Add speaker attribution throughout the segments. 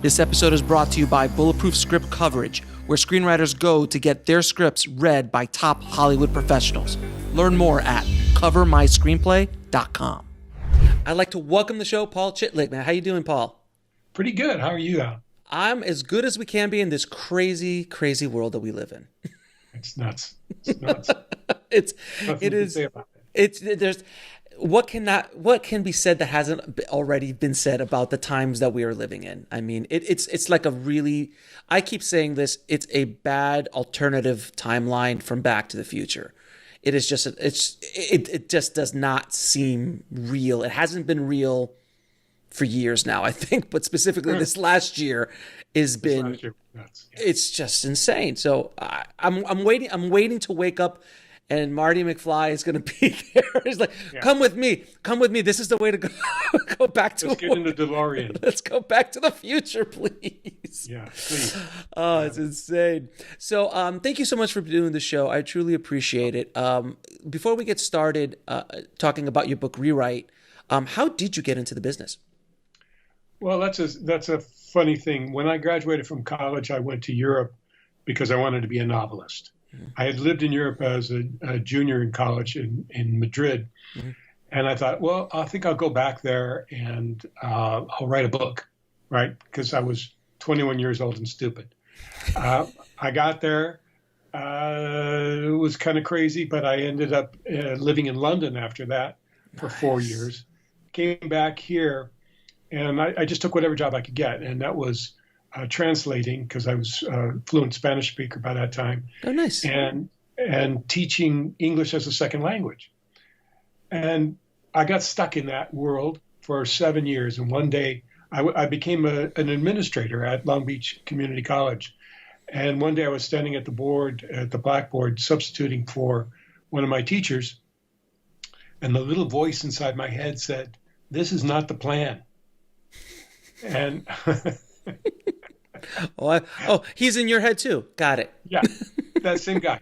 Speaker 1: This episode is brought to you by Bulletproof Script Coverage, where screenwriters go to get their scripts read by top Hollywood professionals. Learn more at covermyscreenplay.com. I'd like to welcome the show Paul Chitlik. Man, how you doing, Paul?
Speaker 2: Pretty good. How are you, Al?
Speaker 1: I'm as good as we can be in this crazy, crazy world that we live in.
Speaker 2: It's nuts. It's nuts.
Speaker 1: It is. There's what can be said that hasn't already been said about the times that we are living in. I mean, it's like a really, I keep saying this, it's a bad alternative timeline from Back to the Future. It is just it just does not seem real. It hasn't been real for years now, I think, but specifically this last year has been, it's just insane. So I'm waiting to wake up and Marty McFly is going to be there. He's like, come with me. This is the way to go. Go back to.
Speaker 2: Let's get in the DeLorean.
Speaker 1: Let's go back to the future, please.
Speaker 2: Yeah, please.
Speaker 1: Oh, it's insane. So, thank you so much for doing the show. I truly appreciate it. Before we get started talking about your book, Rewrite, how did you get into the business?
Speaker 2: Well, that's a funny thing. When I graduated from college, I went to Europe because I wanted to be a novelist. I had lived in Europe as a junior in college in Madrid, and I thought, well, I think I'll go back there and I'll write a book, right? Because I was 21 years old and stupid. I got there. It was kind of crazy, but I ended up living in London after that for 4 years. Came back here, and I just took whatever job I could get, and that was translating, because I was a fluent Spanish speaker by that time.
Speaker 1: Oh, nice.
Speaker 2: And teaching English as a second language. And I got stuck in that world for 7 years. And one day I became an administrator at Long Beach Community College. And one day I was standing at the blackboard, substituting for one of my teachers. And the little voice inside my head said, "This is not the plan." And
Speaker 1: he's in your head too. Got it.
Speaker 2: Yeah, that same guy.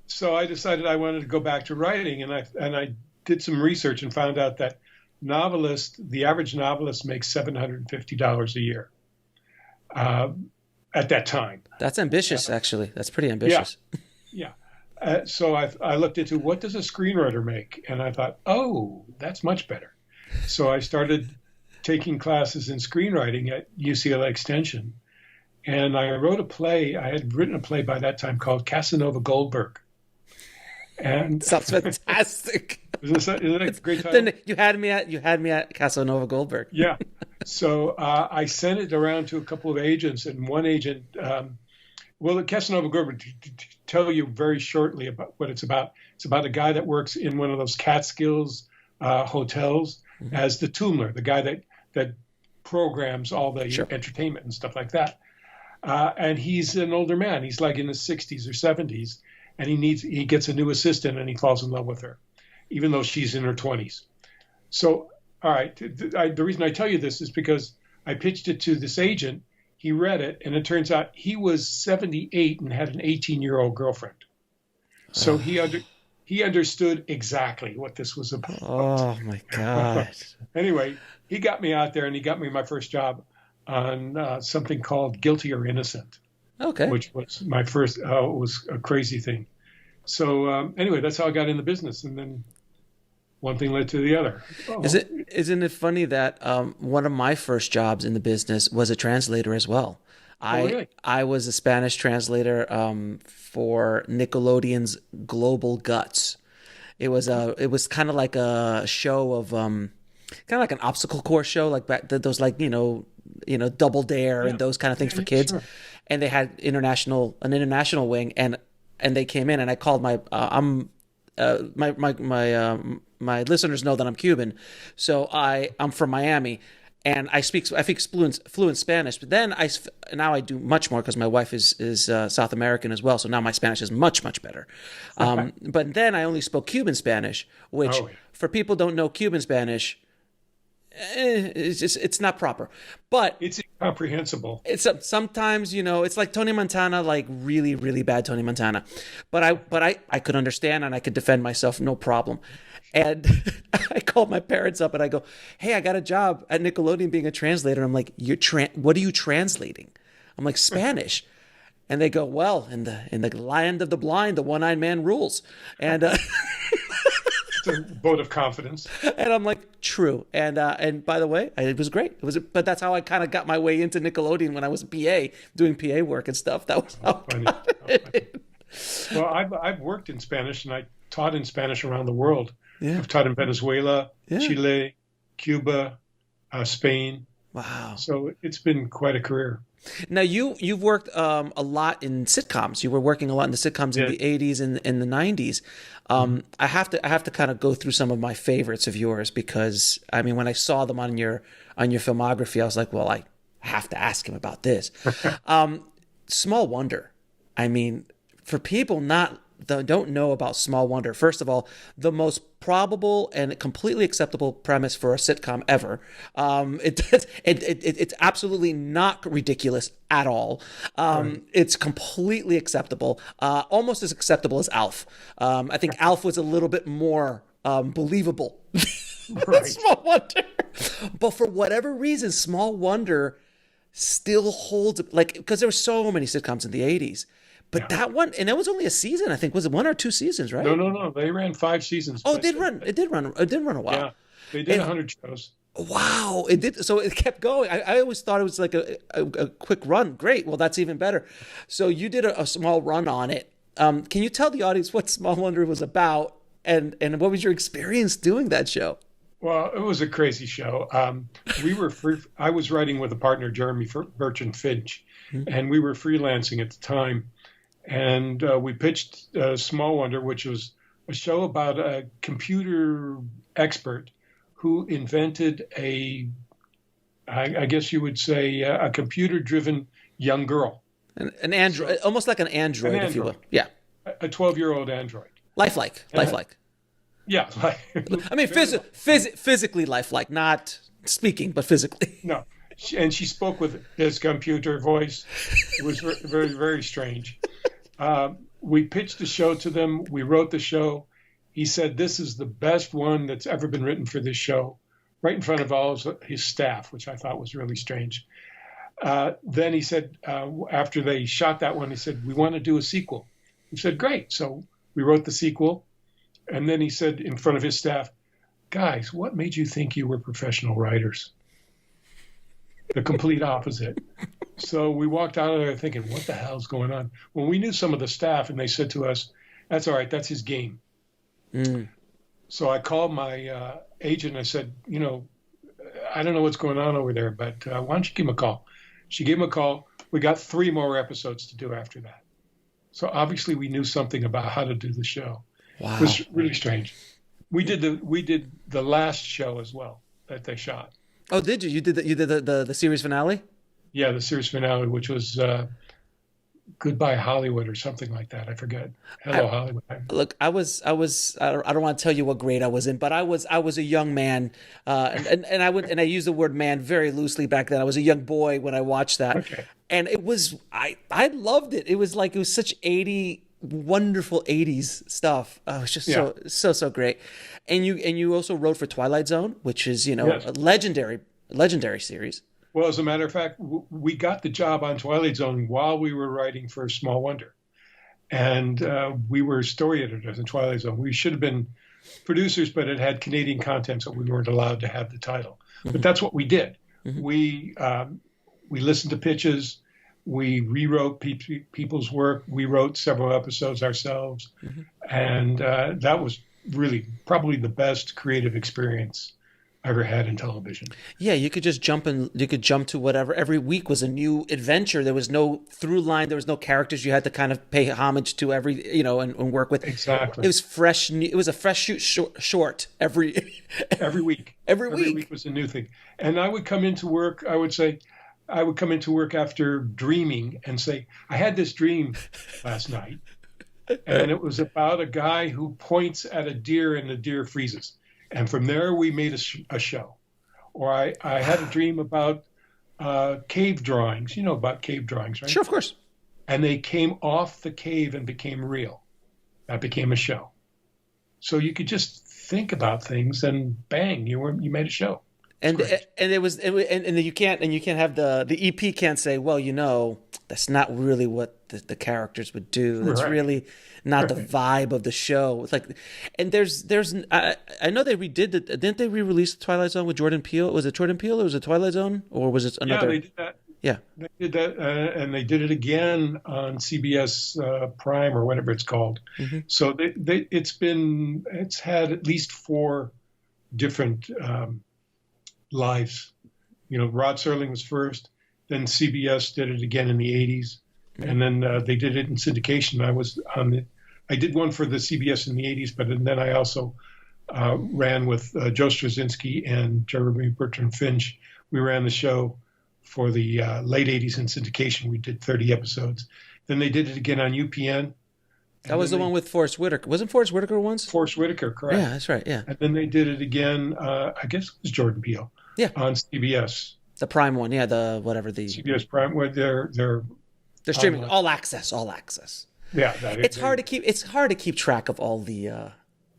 Speaker 2: So I decided I wanted to go back to writing, and I did some research and found out that the average novelist makes $750 a year at that time.
Speaker 1: That's ambitious, actually. That's pretty ambitious.
Speaker 2: Yeah. So I looked into, what does a screenwriter make? And I thought, oh, that's much better. So I started taking classes in screenwriting at UCLA Extension. And I wrote a play. I had written a play by that time called Casanova Goldberg. And
Speaker 1: sounds fantastic.
Speaker 2: Isn't that a great title?
Speaker 1: Then you had me at Casanova Goldberg.
Speaker 2: Yeah. So I sent it around to a couple of agents, and one agent, Casanova Goldberg, to tell you very shortly about what it's about. It's about a guy that works in one of those Catskills hotels as the Toomler, the guy that programs all the entertainment and stuff like that. And he's an older man. He's like in his 60s or 70s, and he gets a new assistant, and he falls in love with her, even though she's in her 20s. So, all right, the reason I tell you this is because I pitched it to this agent. He read it, and it turns out he was 78 and had an 18-year-old girlfriend. So he understood exactly what this was about.
Speaker 1: Oh my God!
Speaker 2: Anyway, he got me out there, and he got me my first job on something called Guilty or Innocent.
Speaker 1: Okay.
Speaker 2: Which was my first, was a crazy thing. So anyway, that's how I got in the business. And then one thing led to the other.
Speaker 1: Isn't it funny that one of my first jobs in the business was a translator as well?
Speaker 2: Really?
Speaker 1: I was a Spanish translator for Nickelodeon's Global Guts. It was kind of like a show of kind of like an obstacle course show, like those Double Dare and those kind of things for kids. Sure. And they had an international wing, and they came in, and I called my listeners know that I'm Cuban, so I'm from Miami, and I speak fluent Spanish. But then now I do much more because my wife is South American as well, so now my Spanish is much better. But then I only spoke Cuban Spanish, which for people who don't know Cuban Spanish, it's not proper, but
Speaker 2: it's incomprehensible.
Speaker 1: It's sometimes, it's like Tony Montana, like really, really bad Tony Montana, but I could understand and I could defend myself, no problem. And I called my parents up and I go, "Hey, I got a job at Nickelodeon being a translator." I'm like, "What are you translating?" I'm like, "Spanish." And they go, "Well, in the land of the blind, the one-eyed man rules." And
Speaker 2: it's a vote of confidence.
Speaker 1: And I'm like, "True." And by the way, it was great. But that's how I kind of got my way into Nickelodeon when I was a PA doing PA work and stuff. That was how I got it.
Speaker 2: Well, I've worked in Spanish and I taught in Spanish around the world.
Speaker 1: Yeah.
Speaker 2: I've taught in Venezuela,
Speaker 1: Yeah.
Speaker 2: Chile, Cuba, Spain.
Speaker 1: Wow.
Speaker 2: So it's been quite a career.
Speaker 1: Now you've worked a lot in sitcoms. You were working a lot in the sitcoms in the 80s and in the 90s. I have to kind of go through some of my favorites of yours because I mean when I saw them on your filmography, I was like, well, I have to ask him about this. Small Wonder. I mean, for people don't know about Small Wonder, first of all, the most probable and completely acceptable premise for a sitcom ever. It's absolutely not ridiculous at all. It's completely acceptable, almost as acceptable as Alf. I think Alf was a little bit more believable than Small Wonder. But for whatever reason, Small Wonder still holds, like, because there were so many sitcoms in the 80s. But that one, and that was only a season, I think. Was it 1 or 2 seasons, right?
Speaker 2: No. They ran 5 seasons.
Speaker 1: Oh, it did run a while.
Speaker 2: Yeah, they did 100 shows.
Speaker 1: Wow, it did. So it kept going. I always thought it was like a quick run. Great. Well, that's even better. So you did a small run on it. Can you tell the audience what Small Wonder was about, and what was your experience doing that show?
Speaker 2: Well, it was a crazy show. I was writing with a partner, Jeremy Bertrand Finch, and we were freelancing at the time. And we pitched Small Wonder, which was a show about a computer expert who invented I guess you would say, a computer-driven young girl.
Speaker 1: An android, almost like an android, if you will. Yeah.
Speaker 2: A 12-year-old android.
Speaker 1: Lifelike.
Speaker 2: Yeah.
Speaker 1: I mean, physically lifelike, not speaking, but physically.
Speaker 2: No. And she spoke with his computer voice. It was very, very strange. We pitched the show to them. We wrote the show. He said, "This is the best one that's ever been written for this show," right in front of all his staff, which I thought was really strange. Then he said, after they shot that one, he said, "We want to do a sequel." We said, "Great." So we wrote the sequel. And then he said in front of his staff, "Guys, what made you think you were professional writers?" The complete opposite. So we walked out of there thinking, what the hell's going on? Well, we knew some of the staff, and they said to us, "That's all right. That's his game." So I called my agent. I said, "I don't know what's going on over there, but why don't you give him a call?" She gave him a call. We got 3 more episodes to do after that. So obviously we knew something about how to do the show.
Speaker 1: Wow.
Speaker 2: It was really strange. We did the last show as well that they shot.
Speaker 1: Oh, did you? You did the series finale? Yeah,
Speaker 2: the series finale, which was Goodbye Hollywood or something like that. I forget. Hello Hollywood.
Speaker 1: Look, I don't want to tell you what grade I was in, but I was a young man, and I use the word man very loosely back then. I was a young boy when I watched that,
Speaker 2: okay.
Speaker 1: And it was I loved it. It was such wonderful 80s stuff. Oh, it was just so great. And you also wrote for Twilight Zone, which is
Speaker 2: yes.
Speaker 1: a legendary series.
Speaker 2: Well, as a matter of fact, we got the job on Twilight Zone while we were writing for Small Wonder. And we were story editors in Twilight Zone. We should have been producers, but it had Canadian content, so we weren't allowed to have the title. Mm-hmm. But that's what we did. Mm-hmm. We listened to pitches. We rewrote people's work. We wrote several episodes ourselves. Mm-hmm. And that was really probably the best creative experience I ever had in television.
Speaker 1: Yeah, you could just jump to whatever. Every week was a new adventure. There was no through line. There was no characters you had to kind of pay homage to and work with.
Speaker 2: Exactly.
Speaker 1: It was fresh. It was a fresh short every
Speaker 2: week.
Speaker 1: Every
Speaker 2: week was a new thing. And I would come into work. I would come into work after dreaming and say, "I had this dream last night, and it was about a guy who points at a deer and the deer freezes." And from there, we made a show. Or I had a dream about cave drawings. You know about cave drawings, right?
Speaker 1: Sure, of course.
Speaker 2: And they came off the cave and became real. That became a show. So you could just think about things and bang, you made a show.
Speaker 1: And you can't have the EP can't say, well, that's not really what the characters would do. That's really not the vibe of the show. It's like, and I know they didn't they re-release Twilight Zone with Jordan Peele? Was it Jordan Peele or was it Twilight Zone or was it another?
Speaker 2: Yeah, they did that.
Speaker 1: Yeah,
Speaker 2: they did that, and they did it again on CBS Prime or whatever it's called. Mm-hmm. So it's had at least 4 different lives. Rod Serling was first, then CBS did it again in the 80s, mm-hmm. and then they did it in syndication. I did one for the CBS in the 80s, but then I also ran with Joe Straczynski and Jeremy Bertrand Finch. We ran the show for the late 80s in syndication. We did 30 episodes. Then they did it again on UPN.
Speaker 1: That was the one with Forrest Whitaker. Wasn't Forrest Whitaker once?
Speaker 2: Forrest Whitaker, correct.
Speaker 1: Yeah, that's right, yeah.
Speaker 2: And then they did it again, I guess it was Jordan Peele.
Speaker 1: Yeah.
Speaker 2: On CBS.
Speaker 1: The Prime one, yeah,
Speaker 2: CBS Prime, where they're
Speaker 1: streaming, all access.
Speaker 2: Yeah.
Speaker 1: It's hard to keep track of all the
Speaker 2: all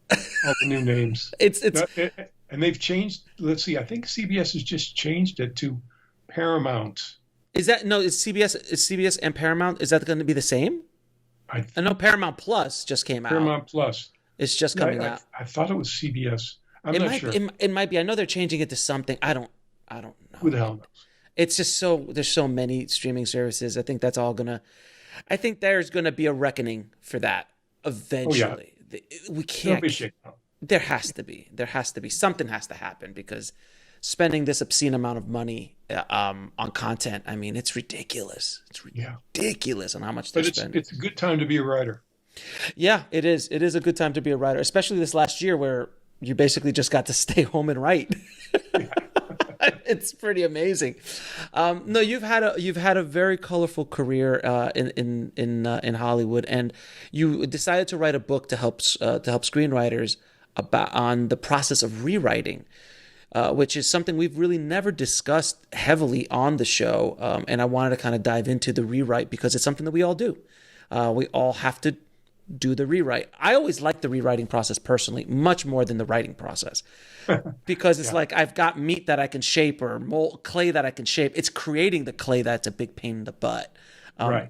Speaker 2: the new names. And they've changed, let's see, I think CBS has just changed it to Paramount.
Speaker 1: Is CBS and Paramount, is that going to be the same? I know Paramount Plus just came out.
Speaker 2: Paramount Plus.
Speaker 1: It's just coming out.
Speaker 2: I thought it was CBS. I'm not sure.
Speaker 1: It might be. I know they're changing it to something. I don't know.
Speaker 2: Who the hell knows?
Speaker 1: It's just there's so many streaming services. I think there's going to be a reckoning for that eventually. Oh, yeah. We can't. There has to be. Something has to happen because spending this obscene amount of money on content, I mean, it's ridiculous. It's ridiculous on how much they're spending.
Speaker 2: It's a good time to be a writer.
Speaker 1: Yeah, it is. It is a good time to be a writer, especially this last year where you basically just got to stay home and write. It's pretty amazing. No, you've had a very colorful career in Hollywood, and you decided to write a book to help screenwriters on the process of rewriting, which is something we've really never discussed heavily on the show. And I wanted to kind of dive into the rewrite because it's something that we all do. We all have to do the rewrite. I always like the rewriting process personally, much more than the writing process, because it's like I've got meat that I can shape or clay that I can shape. It's creating the clay that's a big pain in the butt.
Speaker 2: Right.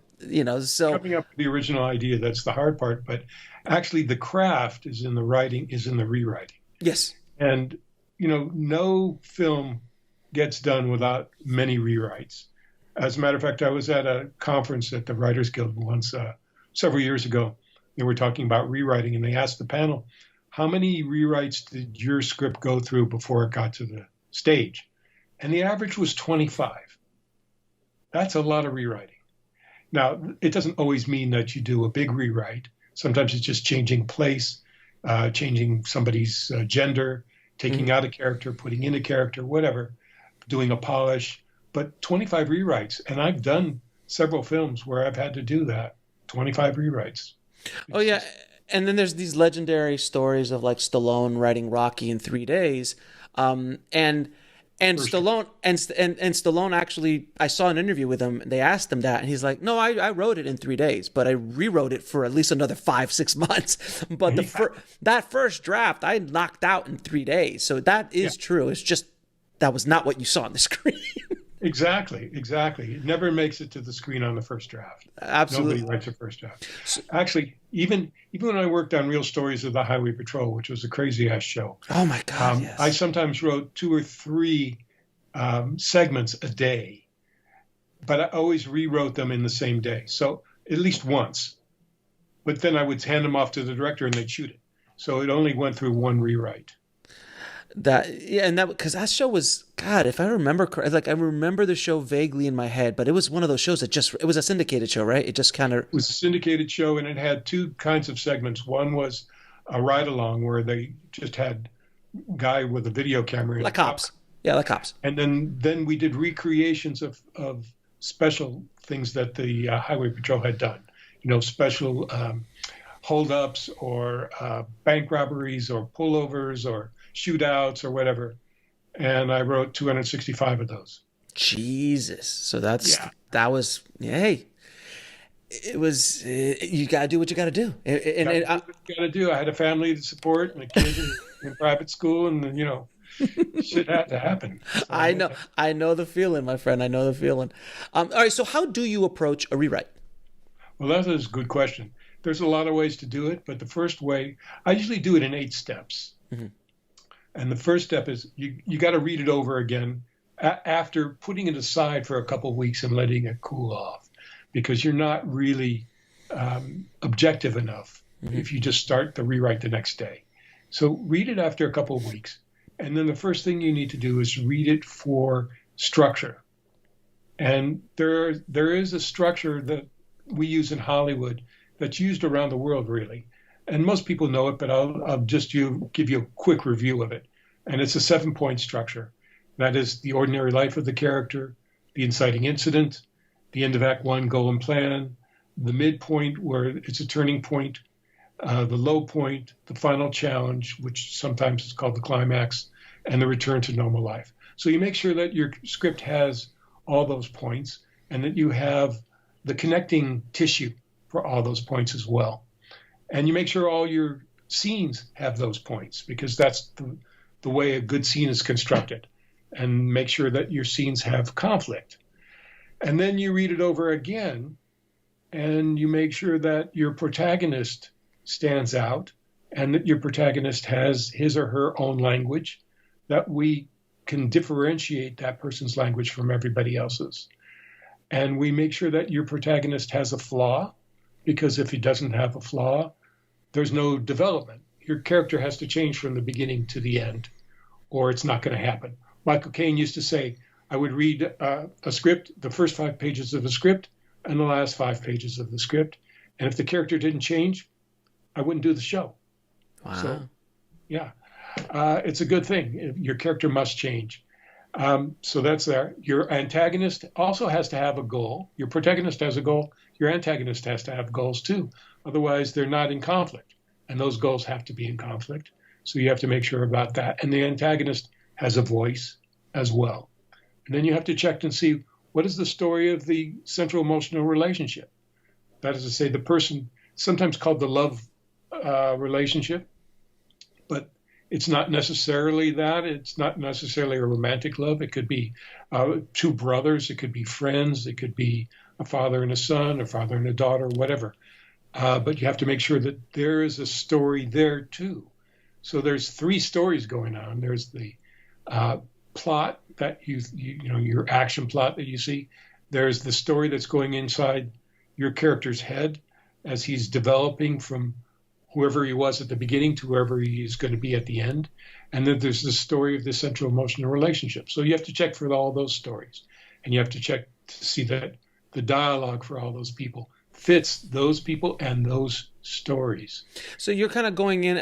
Speaker 1: So
Speaker 2: coming up with the original idea, that's the hard part, but actually the craft is in the writing, is in the rewriting.
Speaker 1: Yes.
Speaker 2: And, no film gets done without many rewrites. As a matter of fact, I was at a conference at the Writers Guild once, several years ago. They were talking about rewriting, and they asked the panel, how many rewrites did your script go through before it got to the stage? And the average was 25. That's a lot of rewriting. Now, it doesn't always mean that you do a big rewrite. Sometimes it's just changing place, changing somebody's gender, taking out a character, putting in a character, whatever, doing a polish. But 25 rewrites, and I've done several films where I've had to do that, 25 rewrites.
Speaker 1: Oh yeah, and then there's these legendary stories of like Stallone writing Rocky in 3 days, and Stallone and Stallone actually, I saw an interview with him. They asked him that, and he's like, "No, I wrote it in 3 days, but I rewrote it for at least another 5-6 months. But that first draft I knocked out in 3 days. So that is true. It's just that was not what you saw on the screen."
Speaker 2: Exactly. It never makes it to the screen on the first draft.
Speaker 1: Absolutely.
Speaker 2: Nobody writes a first draft. Actually, even when I worked on Real Stories of the Highway Patrol, which was a crazy-ass show.
Speaker 1: Oh, my God, yes.
Speaker 2: I sometimes wrote 2 or 3 segments a day, but I always rewrote them in the same day. So at least once. But then I would hand them off to the director and they'd shoot it. So it only went through 1 rewrite.
Speaker 1: Because that show was, God, if I remember correctly, like I remember the show vaguely in my head, but it was one of those shows that it was a syndicated show, right? It just kind of...
Speaker 2: It was a syndicated show, and it had 2 kinds of segments. One was a ride-along where they just had a guy with a video camera.
Speaker 1: Like Cops. Yeah, like Cops.
Speaker 2: And then we did recreations of special things that the Highway Patrol had done. Special holdups or bank robberies or pullovers or shootouts or whatever, and I wrote 265 of those.
Speaker 1: Jesus. So that was, hey, it was, you got to do what you got to do.
Speaker 2: Got to do. I had a family to support and a kid in private school, and shit had to happen. So,
Speaker 1: I know the feeling, my friend. I know the feeling. All right. So how do you approach a rewrite?
Speaker 2: Well, that is a good question. There's a lot of ways to do it, but the first way, I usually do it in 8 steps. Mm-hmm. And the first step is you got to read it over again after putting it aside for a couple of weeks and letting it cool off, because you're not really objective enough if you just start the rewrite the next day. So read it after a couple of weeks. And then the first thing you need to do is read it for structure. And there is a structure that we use in Hollywood that's used around the world, really. And most people know it, but I'll just give you a quick review of it. And it's a 7-point structure. That is the ordinary life of the character, the inciting incident, the end of Act 1 goal and plan, the midpoint where it's a turning point, the low point, the final challenge, which sometimes is called the climax, and the return to normal life. So you make sure that your script has all those points and that you have the connecting tissue for all those points as well. And you make sure all your scenes have those points, because that's the way a good scene is constructed. And make sure that your scenes have conflict. And then you read it over again, and you make sure that your protagonist stands out and that your protagonist has his or her own language, that we can differentiate that person's language from everybody else's. And we make sure that your protagonist has a flaw, because if he doesn't have a flaw, there's no development. Your character has to change from the beginning to the end, or it's not going to happen. Michael Caine used to say, I would read a script, the first 5 pages of the script, and the last 5 pages of the script. And if the character didn't change, I wouldn't do the show.
Speaker 1: Wow.
Speaker 2: So, yeah, it's a good thing. Your character must change. So that's there. Your antagonist also has to have a goal. Your protagonist has a goal. Your antagonist has to have goals too. Otherwise, they're not in conflict. And those goals have to be in conflict. So you have to make sure about that. And the antagonist has a voice as well. And then you have to check and see, what is the story of the central emotional relationship? That is to say, the person, sometimes called the love relationship, but it's not necessarily that. It's not necessarily a romantic love. It could be 2 brothers. It could be friends. It could be a father and a son, a father and a daughter, whatever. But you have to make sure that there is a story there too. So there's 3 stories going on. There's the plot that your action plot that you see. There's the story that's going inside your character's head as he's developing from whoever he was at the beginning to whoever he is going to be at the end. And then there's the story of the central emotional relationship. So you have to check for all those stories. And you have to check to see that the dialogue for all those people fits those people and those stories.
Speaker 1: So you're kind of going in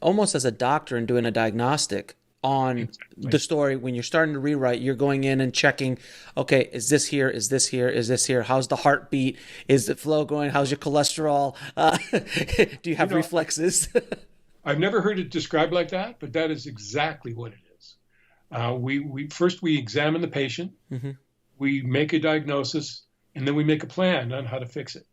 Speaker 1: almost as a doctor and doing a diagnostic on the story. When you're starting to rewrite, you're going in and checking, okay, is this here? Is this here? Is this here? How's the heartbeat? Is the flow going? How's your cholesterol? Do you have reflexes?
Speaker 2: I've never heard it described like that, but that is exactly what it is. We examine the patient, we make a diagnosis, and then we make a plan on how to fix it.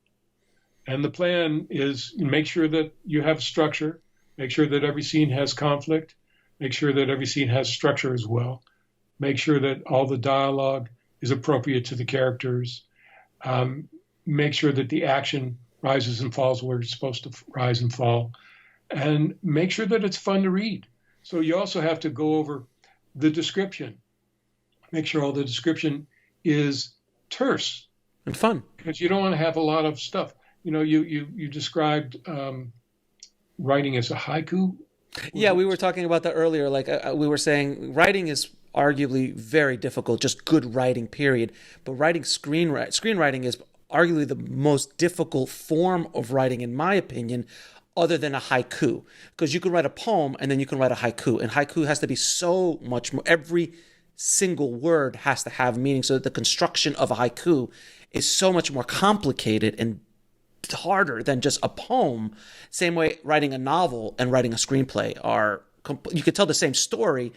Speaker 2: And the plan is make sure that you have structure, make sure that every scene has conflict, make sure that every scene has structure as well, make sure that all the dialogue is appropriate to the characters, make sure that the action rises and falls where it's supposed to rise and fall, and make sure that it's fun to read. So you also have to go over the description, make sure all the description is terse
Speaker 1: and fun,
Speaker 2: because you don't want to have a lot of stuff. You described writing as a haiku.
Speaker 1: Yeah, we were talking about that earlier. Like we were saying, writing is arguably very difficult, just good writing, period. But screenwriting is arguably the most difficult form of writing, in my opinion, other than a haiku. Because you can write a poem and then you can write a haiku. And haiku has to be so much more. Every single word has to have meaning. So that the construction of a haiku is so much more complicated and harder than just a poem. Same way writing a novel and writing a screenplay are, you could tell the same story,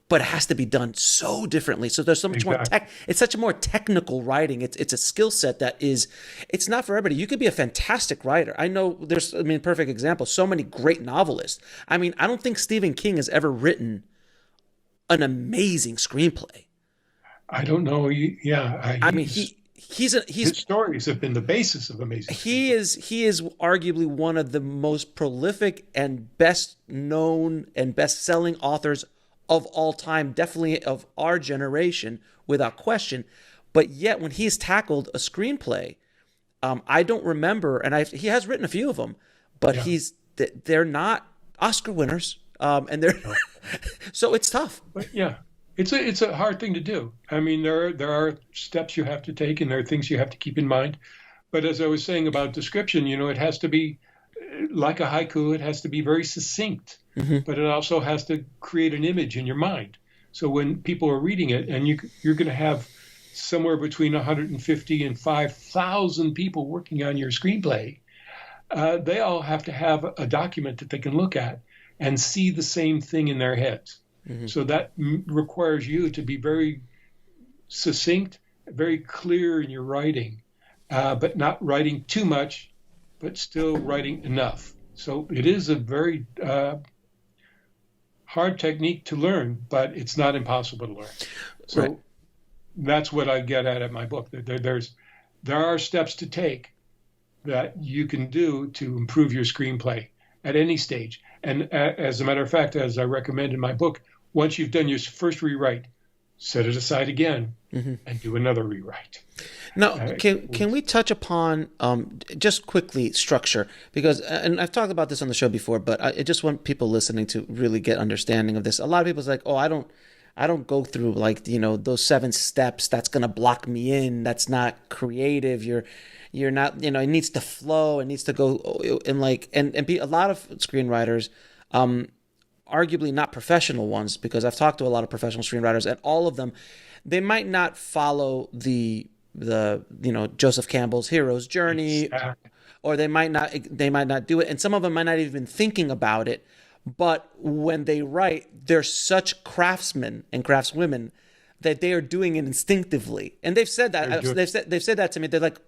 Speaker 1: but it has to be done so differently. So there's so much more it's such a more technical writing. It's a skill set that is, it's not for everybody. You could be a fantastic writer. I know perfect example, so many great novelists. I mean, I don't think Stephen King has ever written an amazing screenplay.
Speaker 2: I don't know. His stories have been the basis of amazing.
Speaker 1: He is arguably one of the most prolific and best known and best selling authors of all time, definitely of our generation, without question. But yet, when he's tackled a screenplay, I don't remember, and he has written a few of them, but they're not Oscar winners, and they're so it's tough.
Speaker 2: But yeah. It's a hard thing to do. I mean, there are steps you have to take, and there are things you have to keep in mind. But as I was saying about description, it has to be like a haiku. It has to be very succinct, but it also has to create an image in your mind. So when people are reading it, and you're going to have somewhere between 150 and 5,000 people working on your screenplay, they all have to have a document that they can look at and see the same thing in their heads. So that requires you to be very succinct, very clear in your writing, but not writing too much, but still writing enough. So it is a very hard technique to learn, but it's not impossible to learn. So that's what I get at my book. There are steps to take that you can do to improve your screenplay at any stage. And as a matter of fact, as I recommend in my book, once you've done your first rewrite, set it aside again and do another rewrite.
Speaker 1: Now, can we touch upon just quickly structure? Because, and I've talked about this on the show before, but I just want people listening to really get understanding of this. A lot of people's like, oh, I don't go through those 7 steps. That's going to block me in. That's not creative. You're not, it needs to flow. It needs to go and be a lot of screenwriters, arguably not professional ones, because I've talked to a lot of professional screenwriters, and all of them, they might not follow the Joseph Campbell's hero's journey, or they might not do it, and some of them might not even thinking about it. But when they write, they're such craftsmen and craftswomen that they are doing it instinctively, and they've said that. They've said that to me. They're like,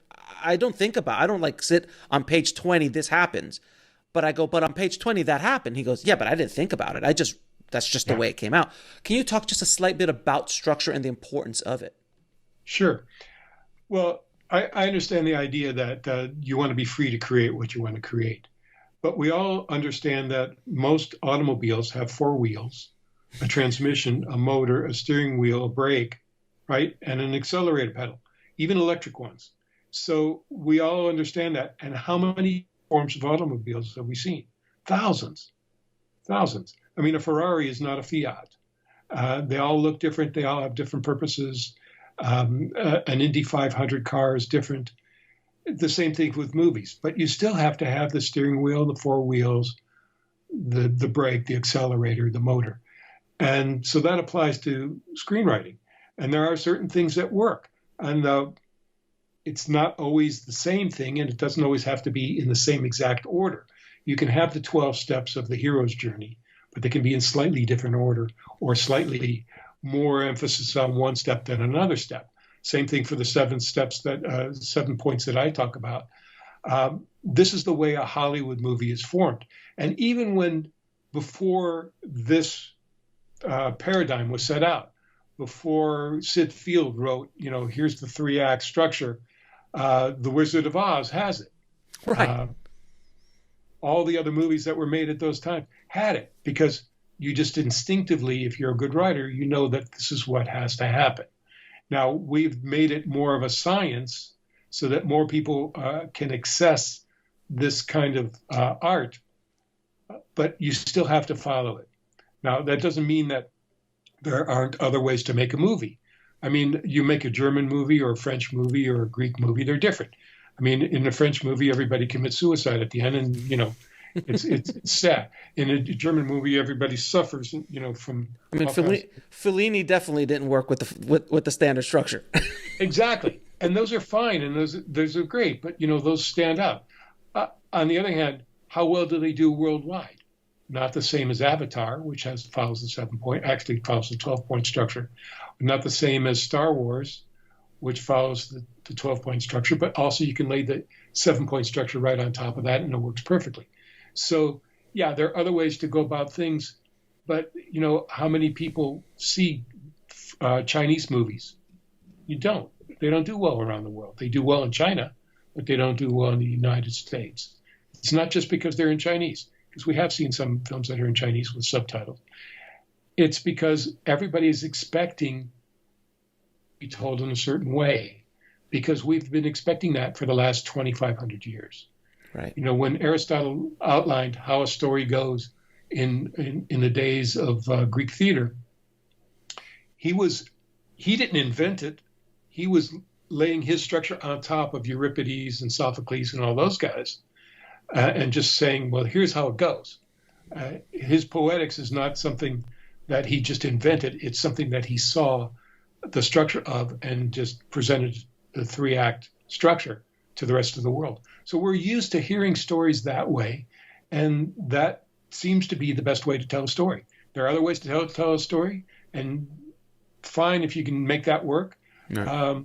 Speaker 1: I don't sit on page 20. This happens. But I go, but on page 20, that happened. He goes, yeah, but I didn't think about it. That's just the way it came out. Can you talk just a slight bit about structure and the importance of it?
Speaker 2: Sure. Well, I understand the idea that you want to be free to create what you want to create. But we all understand that most automobiles have 4 wheels, a transmission, a motor, a steering wheel, a brake, right? And an accelerator pedal, even electric ones. So we all understand that. And how many forms of automobiles have we seen? Thousands. I mean, a Ferrari is not a Fiat. They all look different. They all have different purposes. An Indy 500 car is different. The same thing with movies. But you still have to have the steering wheel, the 4 wheels, the brake, the accelerator, the motor. And so that applies to screenwriting. And there are certain things that work. And it's not always the same thing, and it doesn't always have to be in the same exact order. You can have the 12 steps of the hero's journey, but they can be in slightly different order or slightly more emphasis on one step than another step. Same thing for the 7 steps 7 points that I talk about. This is the way a Hollywood movie is formed. And even before this paradigm was set out, before Sid Field wrote, here's the 3-act structure, The Wizard of Oz has it.
Speaker 1: Right.
Speaker 2: All the other movies that were made at those times had it, because you just instinctively, if you're a good writer, you know that this is what has to happen. Now, we've made it more of a science so that more people can access this kind of art, but you still have to follow it. Now, that doesn't mean that there aren't other ways to make a movie. I mean, you make a German movie or a French movie or a Greek movie, they're different. I mean, in a French movie, everybody commits suicide at the end, and, it's sad. In a German movie, everybody suffers, from...
Speaker 1: I mean, Fellini definitely didn't work with the standard structure.
Speaker 2: Exactly. And those are fine, and those are great, but, those stand out. On the other hand, how well do they do worldwide? not the same as Avatar, which follows the 7-point, actually follows the 12-point structure, not the same as Star Wars, which follows the 12-point structure, but also you can lay the 7-point structure right on top of that and it works perfectly. So yeah, there are other ways to go about things, but how many people see Chinese movies? You don't. They don't do well around the world. They do well in China, but they don't do well in the United States. It's not just because they're in Chinese, because we have seen some films that are in Chinese with subtitles. It's because everybody is expecting to be told in a certain way, because we've been expecting that for the last 2,500 years.
Speaker 1: Right.
Speaker 2: When Aristotle outlined how a story goes in the days of Greek theater, he didn't invent it. He was laying his structure on top of Euripides and Sophocles and all those guys, and just saying, well, here's how it goes. His poetics is not something that he just invented. It's something that he saw the structure of and just presented the 3-act structure to the rest of the world. So we're used to hearing stories that way, and that seems to be the best way to tell a story. There are other ways to tell a story, and fine if you can make that work. No.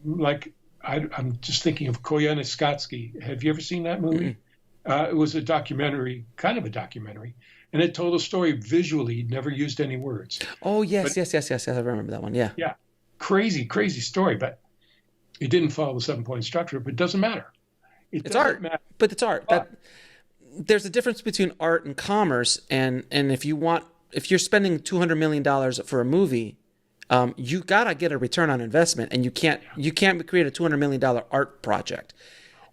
Speaker 2: I'm just thinking of Koyaanisqatsi. Have you ever seen that movie? It was a documentary, kind of a documentary, and it told a story visually, never used any words.
Speaker 1: Oh, yes. I remember that one, yeah.
Speaker 2: Yeah, crazy story, but it didn't follow the 7-point structure, but it doesn't matter.
Speaker 1: It's art, but it's art. There's a difference between art and commerce, and if you're spending $200 million for a movie, you gotta get a return on investment, and you can't create a $200 million art project.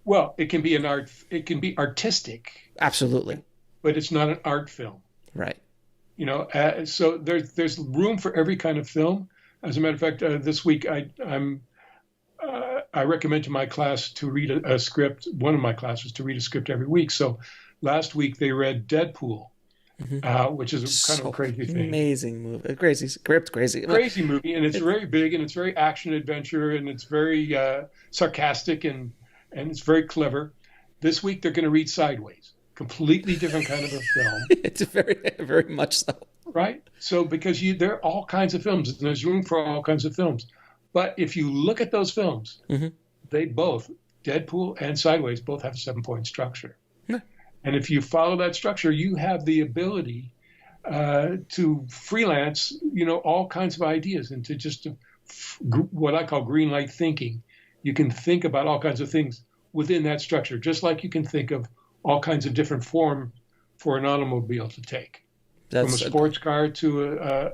Speaker 2: Well, it can be artistic.
Speaker 1: Absolutely.
Speaker 2: But it's not an art film.
Speaker 1: Right.
Speaker 2: So there's room for every kind of film. As a matter of fact, this week I recommend to my class to read a script. One of my classes to read a script every week. So last week they read Deadpool, which is kind of a crazy thing.
Speaker 1: Amazing movie, crazy script, crazy
Speaker 2: movie, and it's very big, and it's very action adventure, and it's very sarcastic, and it's very clever. This week they're going to read Sideways, completely different kind of a film.
Speaker 1: It's very, very much so.
Speaker 2: Right. So because there are all kinds of films, and there's room for all kinds of films. But if you look at those films, they both, Deadpool and Sideways, both have a 7-point structure. And if you follow that structure, you have the ability to freelance, all kinds of ideas, and to just what I call green light thinking. You can think about all kinds of things within that structure, just like you can think of all kinds of different form for an automobile to take, from a sports car to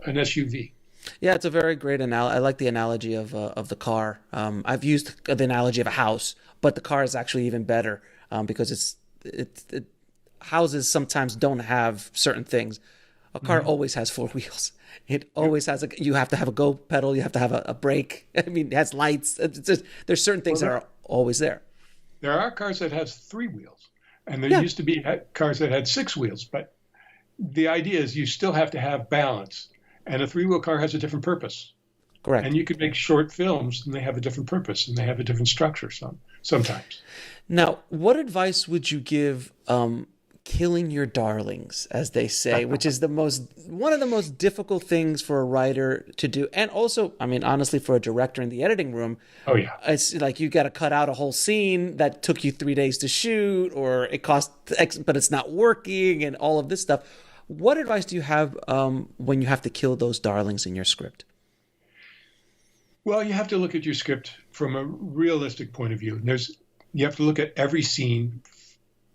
Speaker 2: an SUV.
Speaker 1: Yeah, it's a very great analogy. I like the analogy of the car. I've used the analogy of a house, but the car is actually even better because houses sometimes don't have certain things. A car always has 4 wheels. It always has you have to have a go pedal. You have to have a brake. I mean, it has lights. There's certain things that are always there.
Speaker 2: There are cars that have 3 wheels, and there used to be cars that had 6 wheels. But the idea is you still have to have balance. And a 3-wheel car has a different purpose.
Speaker 1: Correct.
Speaker 2: And you could make short films, and they have a different purpose, and they have a different structure sometimes.
Speaker 1: Now, what advice would you give killing your darlings, as they say, which is one of the most difficult things for a writer to do, and also, I mean, honestly, for a director in the editing room?
Speaker 2: Oh yeah,
Speaker 1: it's like you got to cut out a whole scene that took you 3 days to shoot, or it cost X, but it's not working, and all of this stuff. What advice do you have when you have to kill those darlings in your script?
Speaker 2: Well, you have to look at your script from a realistic point of view. You have to look at every scene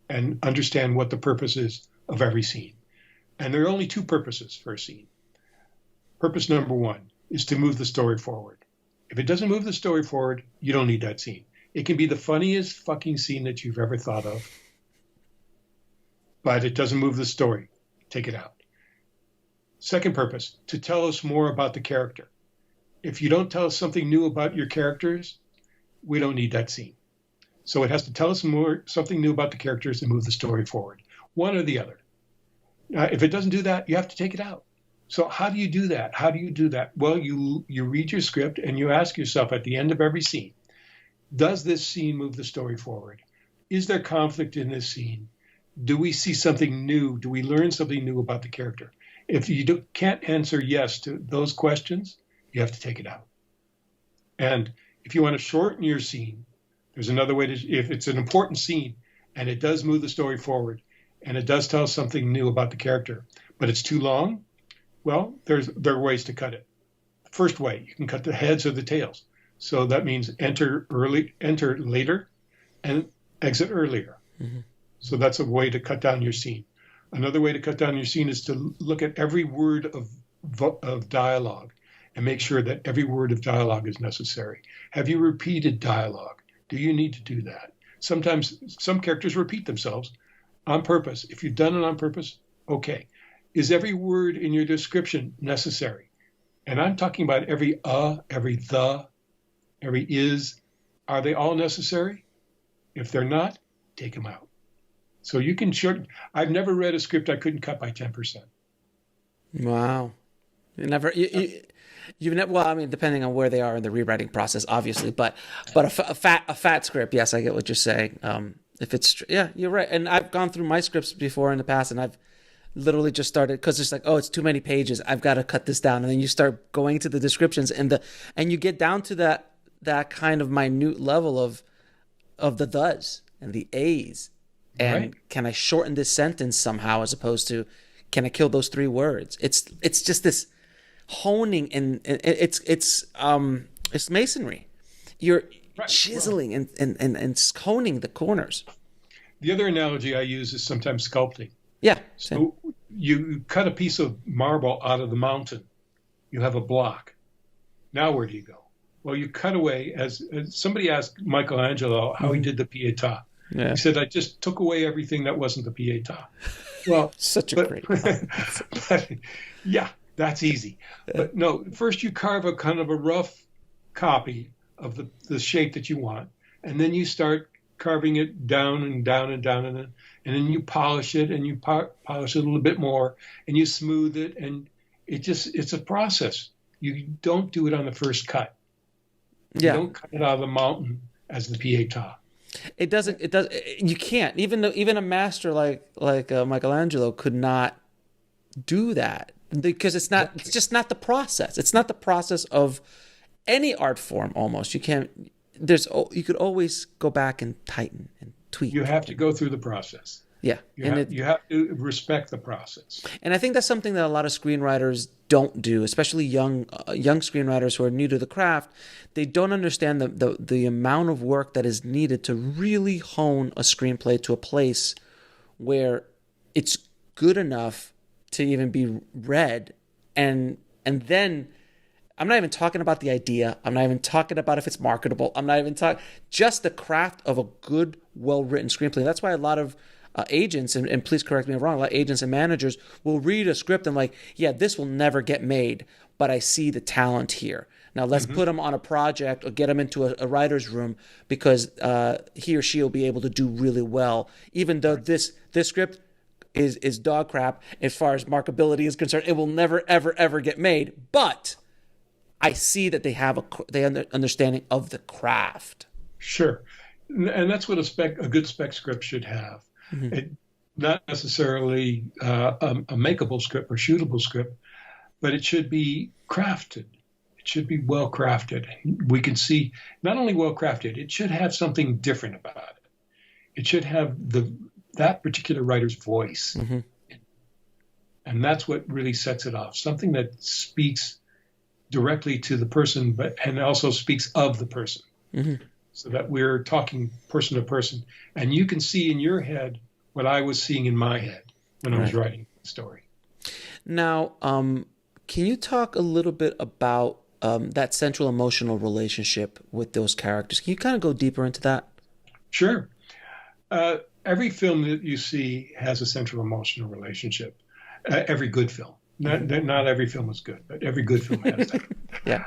Speaker 2: and understand what the purpose is of every scene. And there are only 2 purposes for a scene. Purpose number 1 is to move the story forward. If it doesn't move the story forward, you don't need that scene. It can be the funniest fucking scene that you've ever thought of, but it doesn't move the story. Take it out. Second purpose, to tell us more about the character. If you don't tell us something new about your characters, we don't need that scene. So it has to tell us something new about the characters and move the story forward. One or the other. If it doesn't do that, you have to take it out. So how do you do that? Well, you read your script and you ask yourself at the end of every scene, does this scene move the story forward? Is there conflict in this scene? do we see something new? Do we learn something new about the character? If you can't answer yes to those questions, you have to take it out. And if you want to shorten your scene, there's another way to, if it's an important scene and it does move the story forward and it does tell something new about the character, but it's too long, well, there are ways to cut it. First way, you can cut the heads or the tails. So that means enter later, and exit earlier. Mm-hmm. So that's a way to cut down your scene. Another way to cut down your scene is to look at every word of dialogue and make sure that every word of dialogue is necessary. Have you repeated dialogue? Do you need to do that? Sometimes some characters repeat themselves on purpose. If you've done it on purpose, okay. Is every word in your description necessary? And I'm talking about every every the, every is. Are they all necessary? If they're not, take them out. So you can shorten. I've never read a script I couldn't cut by 10%.
Speaker 1: Wow. You've never, well, I mean, depending on where they are in the rewriting process, obviously, but a fat script, yes, I get what you're saying. If it's, yeah, you're right. And I've gone through my scripts before in the past, and I've literally just started, because it's like, oh, it's too many pages, I've got to cut this down. And then you start going to the descriptions and you get down to that kind of minute level of the thes and the a's. And right. Can I shorten this sentence somehow, as opposed to, can I kill those 3 words? It's just this honing, and it's masonry. You're right. Chiseling and honing the corners.
Speaker 2: The other analogy I use is sometimes sculpting.
Speaker 1: Yeah.
Speaker 2: So you cut a piece of marble out of the mountain. You have a block. Now where do you go? Well, you cut away, as somebody asked Michelangelo how he did the Pietà. Yeah. He said, I just took away everything that wasn't the Pietà. Well,
Speaker 1: such a great
Speaker 2: but, yeah, that's easy. Yeah. But no, first you carve a kind of a rough copy of the shape that you want, and then you start carving it down and down and down, and then you polish it, and you polish it a little bit more, and you smooth it, and it's a process. You don't do it on the first cut. Yeah. You don't cut it out of the mountain as the Pietà.
Speaker 1: It doesn't. You can't. Even a master like Michelangelo could not do that, because it's not. It's just not the process. It's not the process of any art form. Almost, you can't. You could always go back and tighten and tweak.
Speaker 2: You have to go through the process.
Speaker 1: Yeah,
Speaker 2: you have to respect the process.
Speaker 1: And I think that's something that a lot of screenwriters don't do, especially young screenwriters who are new to the craft. They don't understand the amount of work that is needed to really hone a screenplay to a place where it's good enough to even be read. And then I'm not even talking about the idea. I'm not even talking about if it's marketable. I'm not even talking, just the craft of a good, well-written screenplay. That's why a lot of agents, and please correct me if I'm wrong, a lot of agents and managers will read a script and like, yeah, this will never get made, but I see the talent here. Now let's put them on a project or get them into a writer's room, because he or she will be able to do really well, even though this script is dog crap as far as marketability is concerned. It will never, ever, ever get made, but I see that they have understanding of the craft.
Speaker 2: Sure. And that's what a good spec script should have. Mm-hmm. Not necessarily a makeable script or shootable script, but it should be crafted. It should be well crafted. We can see not only well crafted, it should have something different about it. It should have that particular writer's voice. Mm-hmm. And that's what really sets it off. Something that speaks directly to the person, and also speaks of the person. Mm-hmm. So that we're talking person to person. And you can see in your head what I was seeing in my head when I was writing the story.
Speaker 1: Now, can you talk a little bit about that central emotional relationship with those characters? Can you kind of go deeper into that?
Speaker 2: Sure. Every film that you see has a central emotional relationship. Every good film. Not every film is good, but every good film has that.
Speaker 1: Yeah.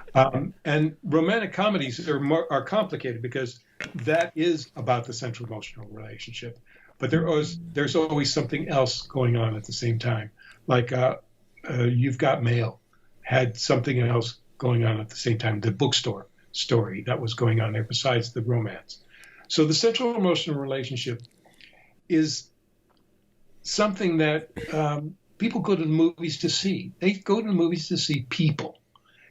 Speaker 2: And romantic comedies are complicated because that is about the central emotional relationship. But there's always something else going on at the same time. Like You've Got Mail had something else going on at the same time. The bookstore story that was going on there besides the romance. So the central emotional relationship is something that people go to the movies to see. They go to the movies to see people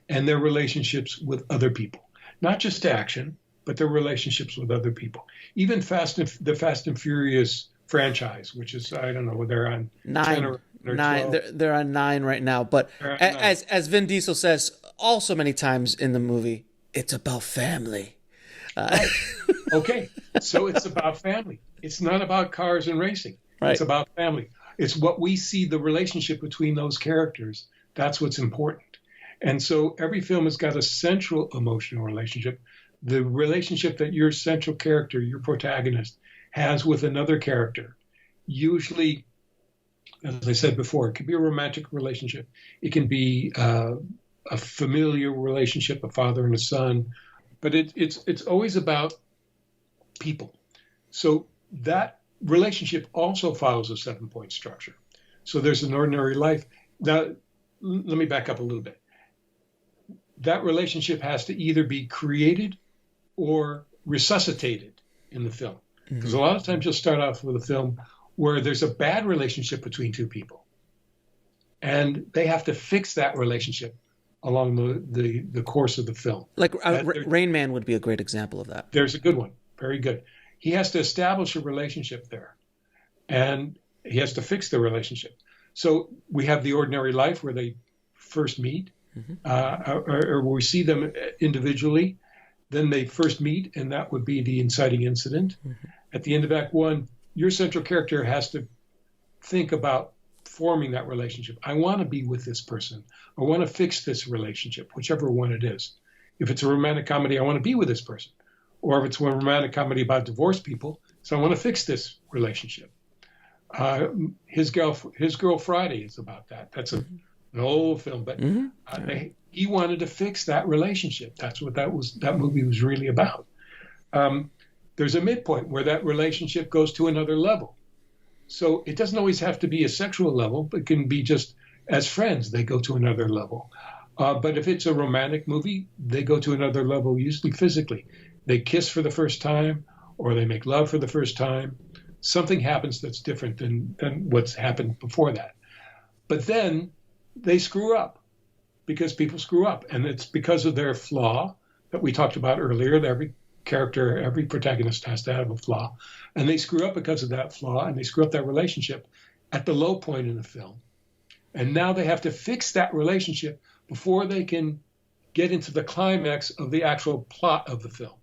Speaker 2: and their relationships with other people, not just action, but their relationships with other people. Even the Fast and Furious franchise, which is, I don't know, they're on 10 or
Speaker 1: 9. They're on 9 right now. But as Vin Diesel says also many times in the movie, it's about family.
Speaker 2: Right. Okay, so it's about family. It's not about cars and racing.
Speaker 1: Right.
Speaker 2: It's about family. It's what we see, the relationship between those characters. That's what's important. And so every film has got a central emotional relationship, the relationship that your central character, your protagonist, has with another character. Usually, as I said before, it can be a romantic relationship. It can be a familiar relationship, a father and a son. But it's always about people. So that relationship also follows a 7-point structure. So there's an ordinary life. Now, let me back up a little bit. That relationship has to either be created or resuscitated in the film. Because a lot of times you'll start off with a film where there's a bad relationship between two people. And they have to fix that relationship along the course of the film.
Speaker 1: Like Rain Man would be a great example of that.
Speaker 2: There's a good one. Very good. He has to establish a relationship there. And he has to fix the relationship. So we have the ordinary life where they first meet, or we see them individually. Then they first meet, and that would be the inciting incident. At the end of Act 1, your central character has to think about forming that relationship. I want to be with this person. I want to fix this relationship, whichever one it is. If it's a romantic comedy, I want to be with this person. Or if it's a romantic comedy about divorced people, so I want to fix this relationship. His Girl Friday is about that. That's an old film, but he wanted to fix that relationship. That's what that movie was really about. There's a midpoint where that relationship goes to another level. So it doesn't always have to be a sexual level, but it can be just as friends, they go to another level. But if it's a romantic movie, they go to another level, usually physically. They kiss for the first time, or they make love for the first time. Something happens that's different than what's happened before that. But then they screw up, because people screw up. And it's because of their flaw that we talked about earlier. That every character, every protagonist has to have a flaw. And they screw up because of that flaw, and they screw up that relationship at the low point in the film. And now they have to fix that relationship before they can get into the climax of the actual plot of the film.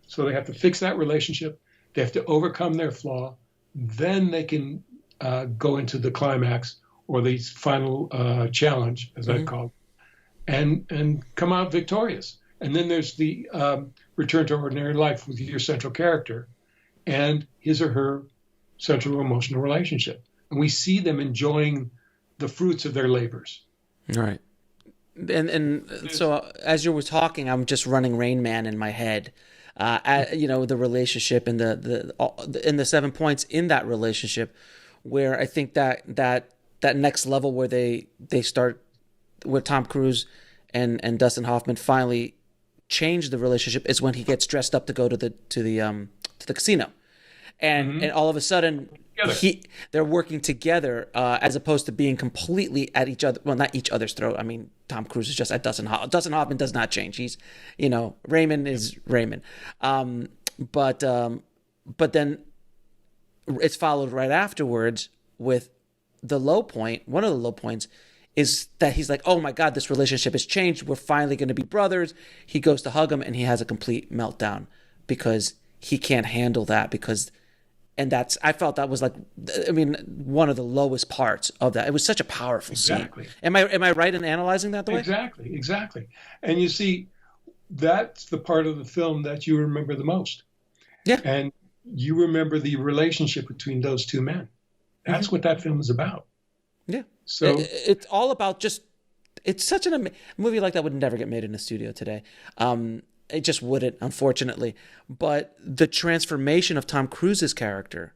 Speaker 2: So they have to fix that relationship. They have to overcome their flaw. Then they can go into the climax, or the final challenge, as I call it, and come out victorious. And then there's the return to ordinary life with your central character and his or her central emotional relationship. And we see them enjoying the fruits of their labors.
Speaker 1: Right. And so as you were talking, I'm just running Rain Man in my head. The relationship and the 7 points in that relationship, where I think that next level where they start, where Tom Cruise and Dustin Hoffman finally change the relationship, is when he gets dressed up to go to the casino, and all of a sudden they're working together, as opposed to being completely at each other. Well, not each other's throat. I mean, Tom Cruise is just at Dustin Hoffman. Dustin Hoffman does not change. He's, Raymond is Raymond. But then it's followed right afterwards with the low point. One of the low points is that he's like, oh my God, this relationship has changed. We're finally going to be brothers. He goes to hug him, and he has a complete meltdown because he can't handle that. I felt that was one of the lowest parts of that. It was such a powerful scene. Am I right in analyzing that the way?
Speaker 2: Exactly. And you see, that's the part of the film that you remember the most.
Speaker 1: Yeah.
Speaker 2: And you remember the relationship between those two men. That's what that film is about.
Speaker 1: Yeah.
Speaker 2: So
Speaker 1: it's all about it's such a movie like that would never get made in a studio today. It just wouldn't, unfortunately. But the transformation of Tom Cruise's character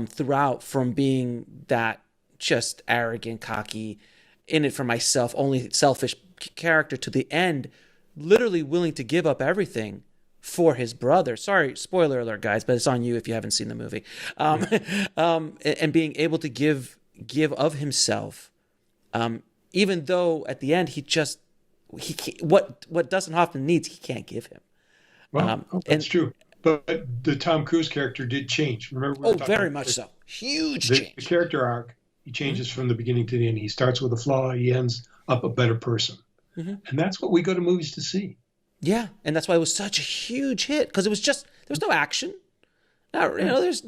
Speaker 1: throughout, from being that just arrogant, cocky, in it for myself, only selfish character, to the end, literally willing to give up everything for his brother. Sorry, spoiler alert, guys, but it's on you if you haven't seen the movie. And being able to give of himself, even though at the end he can't, what Dustin Hoffman needs, he can't give him.
Speaker 2: Well, that's true. But the Tom Cruise character did change. Remember?
Speaker 1: Very much so. Huge change.
Speaker 2: The character arc, he changes from the beginning to the end. He starts with a flaw. He ends up a better person. And that's what we go to movies to see.
Speaker 1: Yeah, and that's why it was such a huge hit, because it was just, there was no action. There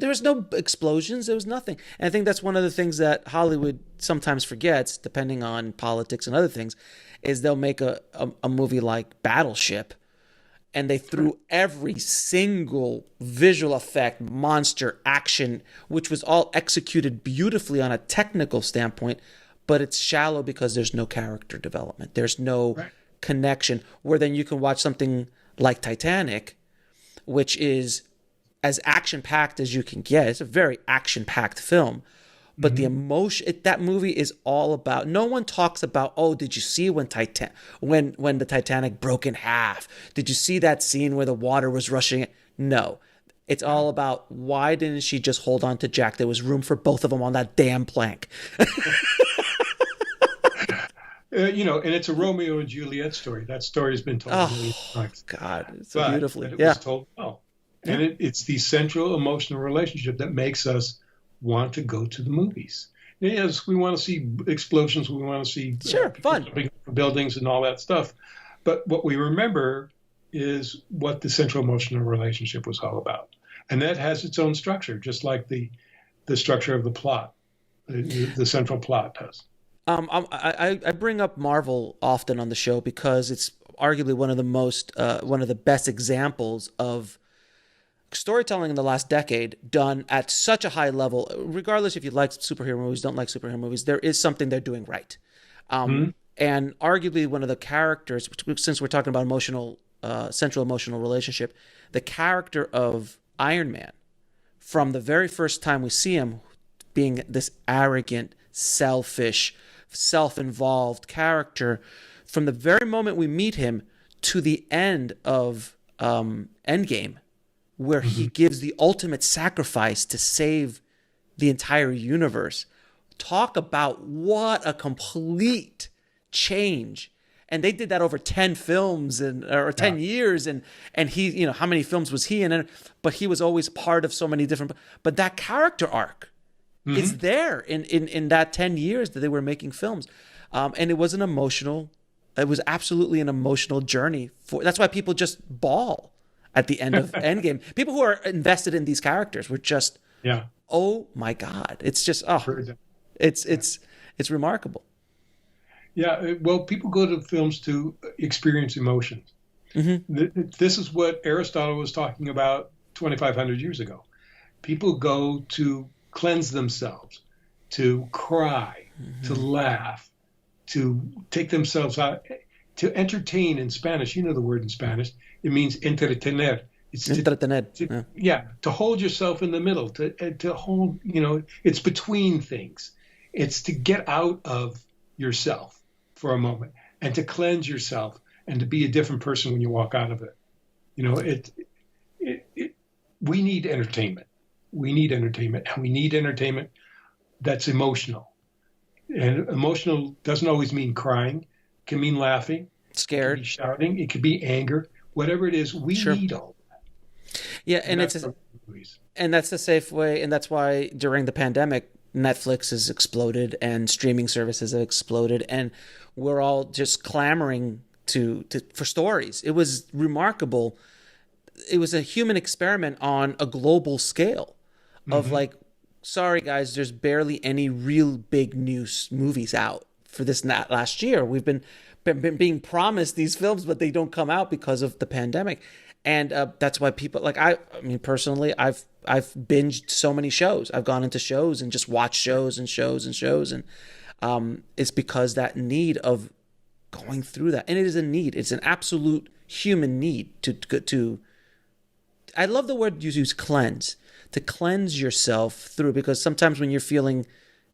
Speaker 1: was no explosions. There was nothing. And I think that's one of the things that Hollywood sometimes forgets, depending on politics and other things, is they'll make a movie like Battleship, and they threw every single visual effect, monster, action, which was all executed beautifully on a technical standpoint, but it's shallow because there's no character development. There's no connection, where then you can watch something like Titanic, which is as action-packed as you can get. It's a very action-packed film. But the emotion, that movie is all about, no one talks about, oh, did you see when the Titanic broke in half? Did you see that scene where the water was rushing? No. It's all about, why didn't she just hold on to Jack? There was room for both of them on that damn plank.
Speaker 2: And it's a Romeo and Juliet story. That story has been told a million times.
Speaker 1: God, it's so beautifully.
Speaker 2: It was told well. And it's the central emotional relationship that makes us want to go to the movies. Yes, we want to see explosions. We want to see
Speaker 1: fun
Speaker 2: buildings and all that stuff. But what we remember is what the central emotional relationship was all about. And that has its own structure, just like the structure of the plot, the central plot does.
Speaker 1: I bring up Marvel often on the show because it's arguably one of the best examples of storytelling in the last decade done at such a high level. Regardless if you like superhero movies, don't like superhero movies, there is something they're doing right. And arguably one of the characters, since we're talking about central emotional relationship, the character of Iron Man, from the very first time we see him being this arrogant, selfish, self-involved character, from the very moment we meet him to the end of Endgame, where he gives the ultimate sacrifice to save the entire universe. Talk about what a complete change. And they did that over 10 films or 10 years. And he, how many films was he in? But he was always part of so many different, but that character arc is there in that 10 years that they were making films. And it was absolutely an emotional journey. That's why people just bawl at the end of Endgame. People who are invested in these characters were just, oh my God. It's just, it's remarkable.
Speaker 2: Yeah, well, people go to films to experience emotions. This is what Aristotle was talking about 2,500 years ago. People go to cleanse themselves, to cry, to laugh, to take themselves out, to entertain in Spanish. You know the word in Spanish. It means entretener. It's to hold yourself in the middle, to hold, it's between things. It's to get out of yourself for a moment and to cleanse yourself and to be a different person when you walk out of it. We need entertainment. We need entertainment, and we need entertainment that's emotional. And emotional doesn't always mean crying. It can mean laughing,
Speaker 1: scared,
Speaker 2: it can be shouting, it could be anger. Whatever it is, we need all that.
Speaker 1: Yeah, and that's the safe way, and that's why during the pandemic, Netflix has exploded and streaming services have exploded, and we're all just clamoring for stories. It was remarkable. It was a human experiment on a global scale of sorry guys, there's barely any real big news movies out for this last year. We've been being promised these films, but they don't come out because of the pandemic. And that's why people, I mean, personally, I've binged so many shows. I've gone into shows and just watched shows and shows and shows. And it's because that need of going through that. And it is a need. It's an absolute human need to I love the word you use, cleanse, to cleanse yourself through, because sometimes when you're feeling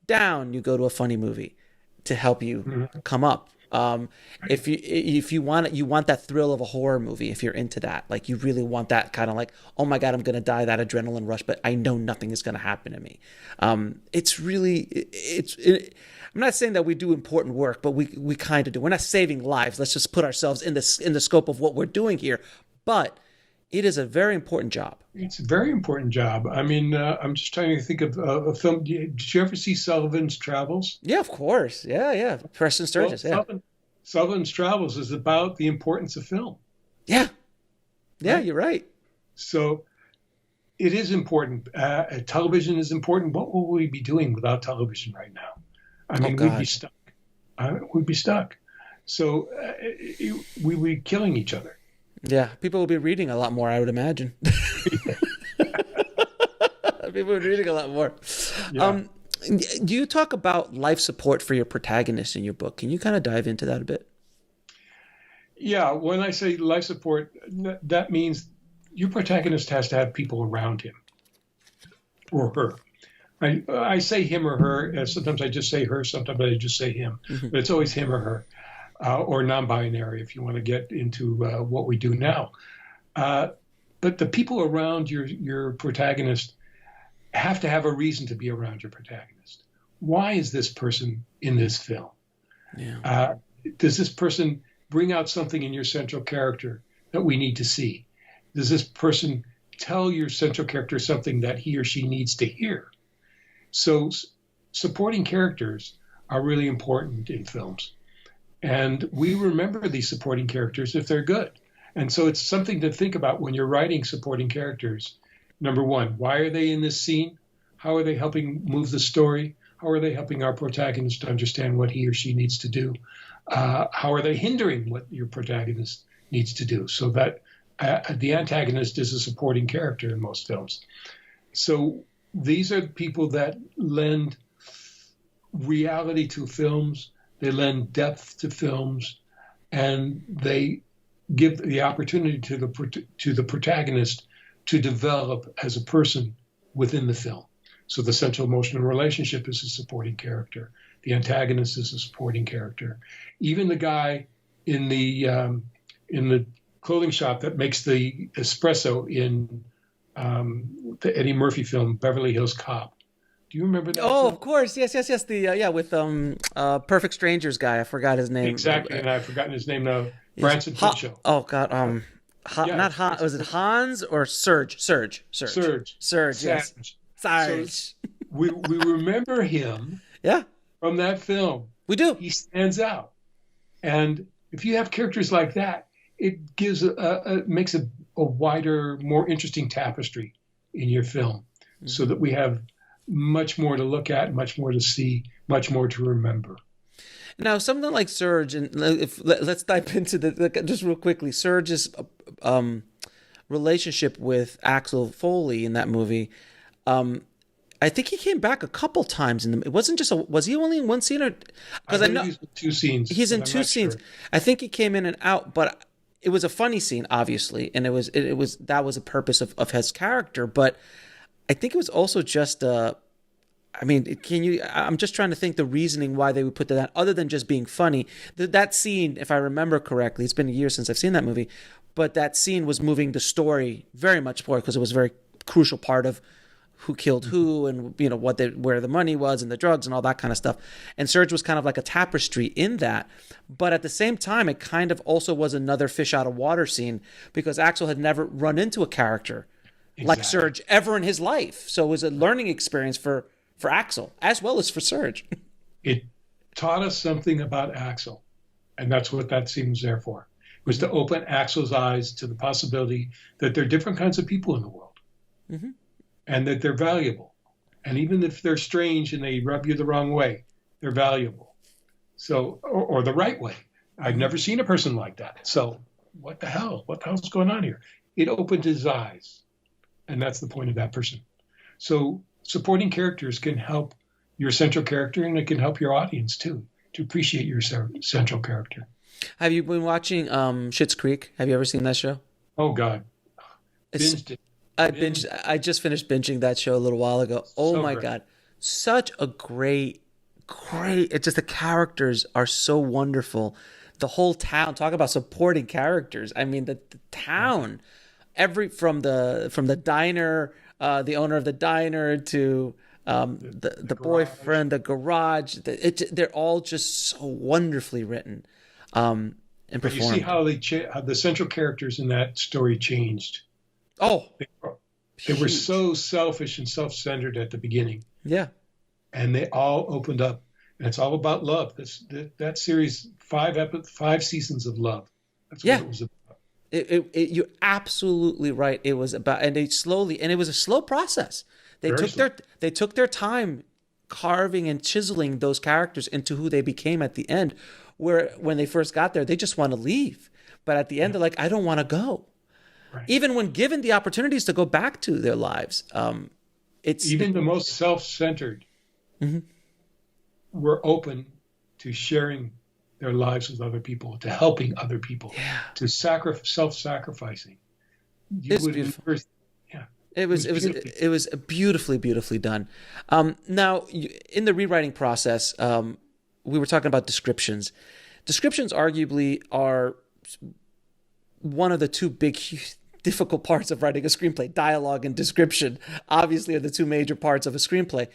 Speaker 1: down, you go to a funny movie to help you come up. If you want it, you want that thrill of a horror movie. If you're into that, like you really want that kind of like, oh my God, I'm gonna die, that adrenaline rush, but I know nothing is gonna happen to me. It's really I'm not saying that we do important work, but we kind of do. We're not saving lives. Let's just put ourselves in the scope of what we're doing here, but it is a very important job.
Speaker 2: It's a very important job. I mean, I'm just trying to think of a film. Did you ever see Sullivan's Travels?
Speaker 1: Yeah, of course. Yeah. Preston Sturges.
Speaker 2: Well,
Speaker 1: Yeah.
Speaker 2: Sullivan's Travels is about the importance of film.
Speaker 1: Yeah. Yeah,
Speaker 2: Right?
Speaker 1: you're right.
Speaker 2: So it is important. Television is important. What will we be doing without television right now? I mean, we'd be stuck. We'd be stuck. So we would be killing each other.
Speaker 1: Yeah, people will be reading a lot more, I would imagine. People are reading a lot more.
Speaker 2: Yeah.
Speaker 1: Do you talk about life support for your protagonist in your book? Can you kind of dive into that a bit?
Speaker 2: Yeah, when I say life support, that means your protagonist has to have people around him or her. I say him or her. Sometimes I just say her. Sometimes I just say him.
Speaker 1: Mm-hmm.
Speaker 2: But it's always him or her, or non-binary if you want to get into what we do now. But the people around your protagonist have to have a reason to be around your protagonist. Why is this person in this film?
Speaker 1: Yeah.
Speaker 2: Does this person bring out something in your central character that we need to see? Does this person tell your central character something that he or she needs to hear? So supporting characters are really important in films. And we remember these supporting characters if they're good. And so it's something to think about when you're writing supporting characters. Number one, why are they in this scene? How are they helping move the story? How are they helping our protagonist to understand what he or she needs to do? How are they hindering what your protagonist needs to do? So that the antagonist is a supporting character in most films. So these are people that lend reality to films, they lend depth to films, and they give the opportunity to the protagonist to develop as a person within the film. So the central emotional relationship is a supporting character. The antagonist is a supporting character. Even the guy in the clothing shop that makes the espresso in the Eddie Murphy film Beverly Hills Cop. Do you remember that?
Speaker 1: Oh,
Speaker 2: film?
Speaker 1: of course. Yes. The with Perfect Strangers guy. I forgot his name.
Speaker 2: Exactly, and I've forgotten his name now. Branson Pinchot.
Speaker 1: Oh God. Not Hans. Was it Hans or Serge? Serge. Yes. Sarge.
Speaker 2: So we remember him.
Speaker 1: Yeah.
Speaker 2: From that film.
Speaker 1: We do.
Speaker 2: He stands out, and if you have characters like that, it gives makes a wider, more interesting tapestry in your film, so that we have much more to look at, much more to see, much more to remember.
Speaker 1: Now, something like Surge, and let's dive into just real quickly. Surge's relationship with Axel Foley in that movie. I think he came back a couple times it wasn't just was he only in one scene, or because I know
Speaker 2: he's in two scenes.
Speaker 1: He's in two scenes. Sure. I think he came in and out, but it was a funny scene, obviously, and it was that was a purpose of his character. But I think it was also just I'm just trying to think the reasoning why they would put that, other than just being funny. That scene, if I remember correctly, it's been a year since I've seen that movie, but that scene was moving the story very much forward because it was a very crucial part of who killed who, and where the money was and the drugs and all that kind of stuff. And Surge was kind of like a tapestry in that. But at the same time, it kind of also was another fish out of water scene because Axel had never run into a character like Surge ever in his life. So it was a learning experience for Axel as well as for Surge.
Speaker 2: It taught us something about Axel, and that's what that scene was there for. It was to open Axel's eyes to the possibility that there are different kinds of people in the world. Mm-hmm. And that they're valuable. And even if they're strange and they rub you the wrong way, they're valuable. So, or the right way. I've never seen a person like that. So what the hell? What the hell's going on here? It opened his eyes. And that's the point of that person. So supporting characters can help your central character, and it can help your audience too, to appreciate your central character.
Speaker 1: Have you been watching Schitt's Creek? Have you ever seen that show?
Speaker 2: Oh, God. Binged it.
Speaker 1: I just finished binging that show a little while ago. Oh, so my God. Such a great great. It's just the characters are so wonderful. The whole town, talk about supporting characters. I mean, the town, from the diner, the owner of the diner to the boyfriend, the garage. They're all just so wonderfully written and performed.
Speaker 2: But you see how the central characters in that story changed.
Speaker 1: Oh,
Speaker 2: they were so selfish and self-centered at the beginning.
Speaker 1: Yeah.
Speaker 2: And they all opened up. And it's all about love. That series, 5 seasons of love. That's what it was about.
Speaker 1: You're absolutely right. It was about, and it was a slow process. They took their time carving and chiseling those characters into who they became at the end. Where when they first got there, they just want to leave, but at the end, they're like, I don't want to go. Right. Even when given the opportunities to go back to their lives,
Speaker 2: the most self-centered. Mm-hmm. Were open to sharing their lives with other people, to helping other people, to self-sacrificing.
Speaker 1: It's beautiful. It was beautifully, beautifully done. Now, in the rewriting process, we were talking about descriptions. Descriptions arguably are one of the two big, difficult parts of writing a screenplay. Dialogue and description obviously are the two major parts of a screenplay.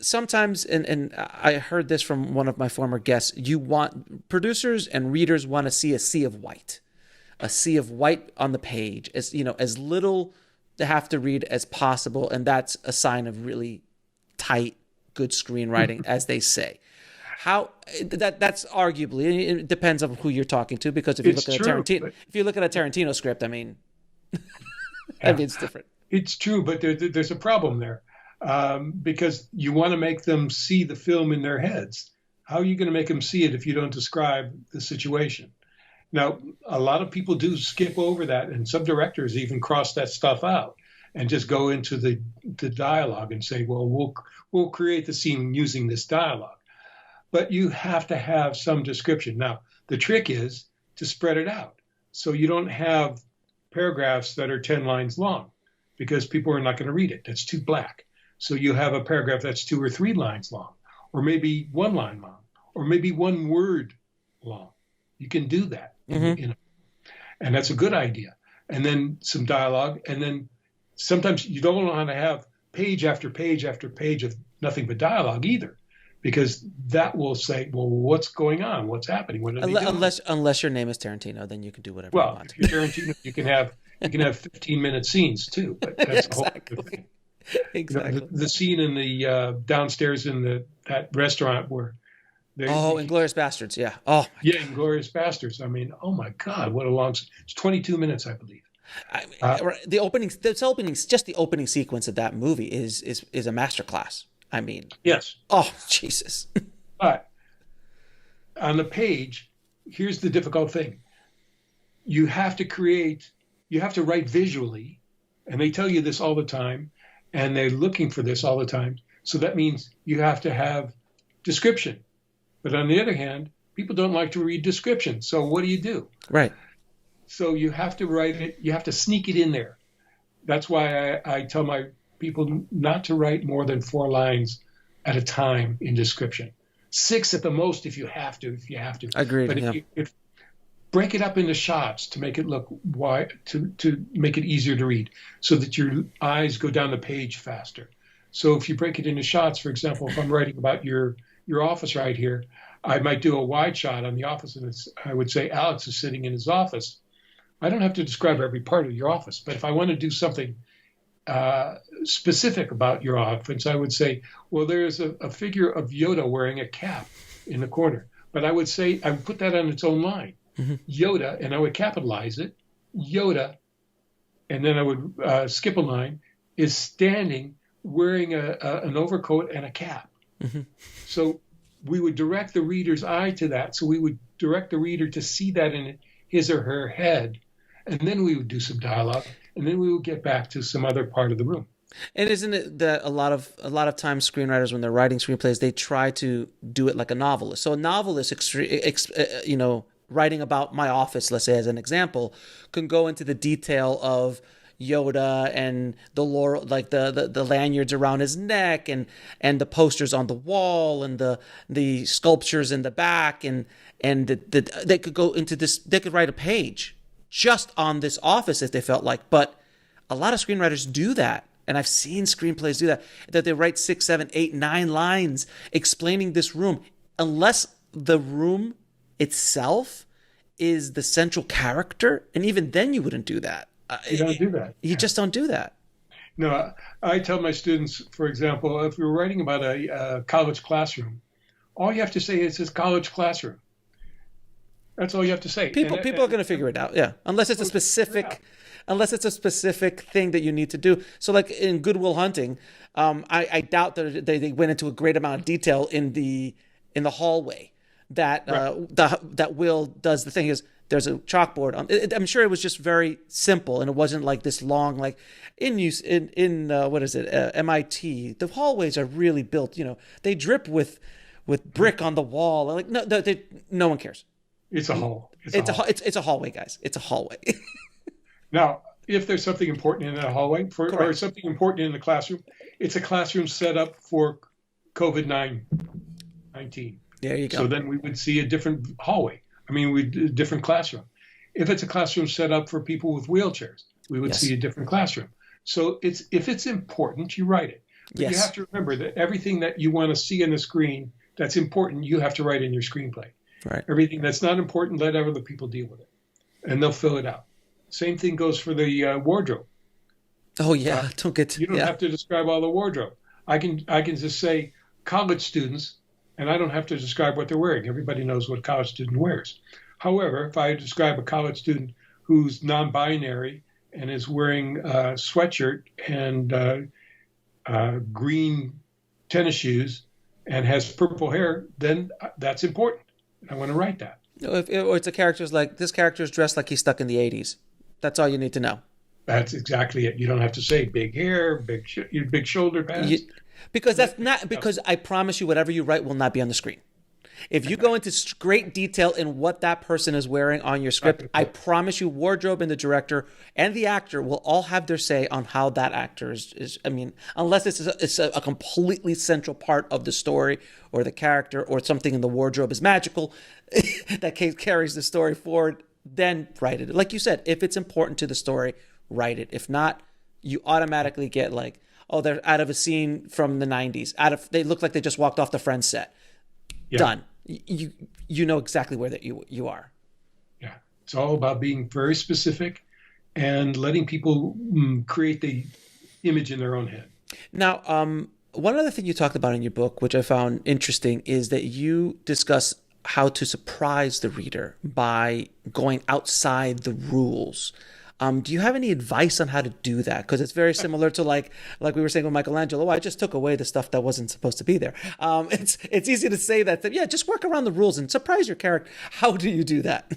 Speaker 1: Sometimes, and I heard this from one of my former guests, producers and readers want to see a sea of white on the page, as little to have to read as possible, and that's a sign of really tight, good screenwriting, as they say. That's arguably, it depends on who you're talking to, because if you look at a Tarantino script, I mean, it's different.
Speaker 2: It's true, but there's a problem there. Because you want to make them see the film in their heads. How are you going to make them see it if you don't describe the situation? Now, a lot of people do skip over that, and some directors even cross that stuff out and just go into the dialogue and say, well, we'll create the scene using this dialogue. But you have to have some description. Now, the trick is to spread it out so you don't have paragraphs that are 10 lines long, because people are not going to read it. That's too black. So you have a paragraph that's 2 or 3 lines long, or maybe 1 line long, or maybe 1 word long. You can do that. Mm-hmm. And that's a good idea. And then some dialogue. And then sometimes you don't want to have page after page after page of nothing but dialogue either, because that will say, well, what's going on? What's happening? What are they doing?
Speaker 1: Unless your name is Tarantino, then you can do whatever you want.
Speaker 2: If you're Tarantino, you can have 15-minute scenes too. But that's a whole other thing.
Speaker 1: Exactly.
Speaker 2: The scene in the downstairs in that restaurant where
Speaker 1: Inglourious Bastards, yeah. Oh,
Speaker 2: Inglourious Bastards. I mean, oh my God, what a long! It's 22 minutes, I believe.
Speaker 1: The opening sequence of that movie is a masterclass. I mean,
Speaker 2: yes.
Speaker 1: Oh, Jesus.
Speaker 2: But on the page, here's the difficult thing: you have to write visually, and they tell you this all the time. And they're looking for this all the time. So that means you have to have description. But on the other hand, people don't like to read description. So what do?
Speaker 1: Right.
Speaker 2: So you have to write it. You have to sneak it in there. That's why I tell my people not to write more than 4 lines at a time in description. 6 at the most if you have to.
Speaker 1: Agreed.
Speaker 2: But if break it up into shots to make it look wide, to make it easier to read, so that your eyes go down the page faster. So if you break it into shots, for example, if I'm writing about your office right here, I might do a wide shot on the office, and I would say Alex is sitting in his office. I don't have to describe every part of your office, but if I want to do something specific about your office, I would say, well, there's a figure of Yoda wearing a cap in the corner. But I would put that on its own line. Mm-hmm. Yoda, and I would capitalize it. Yoda, and then I would skip a line, is standing wearing an overcoat and a cap. Mm-hmm. So we would direct the reader's eye to that. So we would direct the reader to see that in his or her head, and then we would do some dialogue, and then we would get back to some other part of the room.
Speaker 1: And isn't it that a lot of times screenwriters, when they're writing screenplays, they try to do it like a novelist. So a novelist, writing about my office, let's say as an example, can go into the detail of, Yoda and the lore, like the lanyards around his neck, and the posters on the wall, and the sculptures in the back, and they could go into this. They could write a page just on this office if they felt like. But a lot of screenwriters do that. And I've seen screenplays do that they write 6, 7, 8, 9 lines explaining this room, unless the room itself is the central character. And even then you wouldn't do that.
Speaker 2: You don't do that.
Speaker 1: You just don't do that.
Speaker 2: No, I tell my students, for example, if you're writing about a college classroom, all you have to say is it's college classroom. That's all you have to say.
Speaker 1: People are going to figure it out, yeah. Unless it's a specific thing that you need to do. So, like in Good Will Hunting, I doubt that they went into a great amount of detail in the hallway that that Will does the thing is. There's a chalkboard. I'm sure it was just very simple, and it wasn't like this long. Like in what is it? MIT. The hallways are really built. They drip with brick on the wall. Like no one cares.
Speaker 2: It's a hall.
Speaker 1: It's a hallway, guys. It's a hallway.
Speaker 2: Now, if there's something important in that hallway, or something important in the classroom, it's a classroom set up for COVID-19.
Speaker 1: There you go.
Speaker 2: So then we would see a different hallway. A different classroom. If it's a classroom set up for people with wheelchairs, we would see a different classroom. So if it's important, you write it. But you have to remember that everything that you want to see on the screen that's important, you have to write in your screenplay.
Speaker 1: Right.
Speaker 2: Everything that's not important, let other people deal with it, and they'll fill it out. Same thing goes for the wardrobe.
Speaker 1: Oh yeah,
Speaker 2: you don't have to describe all the wardrobe. I can just say college students. And I don't have to describe what they're wearing. Everybody knows what a college student wears. However, if I describe a college student who's non-binary and is wearing a sweatshirt and green tennis shoes and has purple hair, then that's important. I want to write that.
Speaker 1: Or it's a character's like, this character is dressed like he's stuck in the 80s. That's all you need to know.
Speaker 2: That's exactly it. You don't have to say big hair, big shoulder pads.
Speaker 1: Because I promise you, whatever you write will not be on the screen. If you go into great detail in what that person is wearing on your script, I promise you, wardrobe and the director and the actor will all have their say on how that actor is. Unless it's a completely central part of the story or the character, or something in the wardrobe is magical that carries the story forward, then write it. Like you said, if it's important to the story, write it. If not, you automatically get like, oh, they're out of a scene from the 90s. They look like they just walked off the Friends set. Yeah. Done. You know exactly where that you are.
Speaker 2: Yeah. It's all about being very specific and letting people create the image in their own head.
Speaker 1: Now, one other thing you talked about in your book, which I found interesting, is that you discuss how to surprise the reader by going outside the rules. Do you have any advice on how to do that? Because it's very similar to like we were saying with Michelangelo. I just took away the stuff that wasn't supposed to be there. It's easy to say that. Yeah, just work around the rules and surprise your character. How do you do that?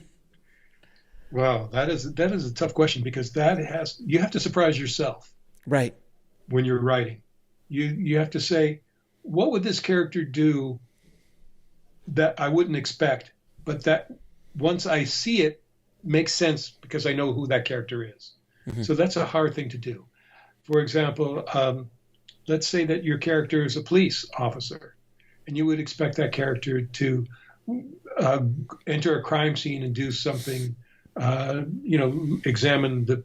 Speaker 2: Well, that is a tough question, because you have to surprise yourself.
Speaker 1: Right.
Speaker 2: When you're writing, you have to say, what would this character do that I wouldn't expect, but that once I see it, makes sense because I know who that character is. Mm-hmm. So that's a hard thing to do. For example, let's say that your character is a police officer, and you would expect that character to enter a crime scene and do something, examine the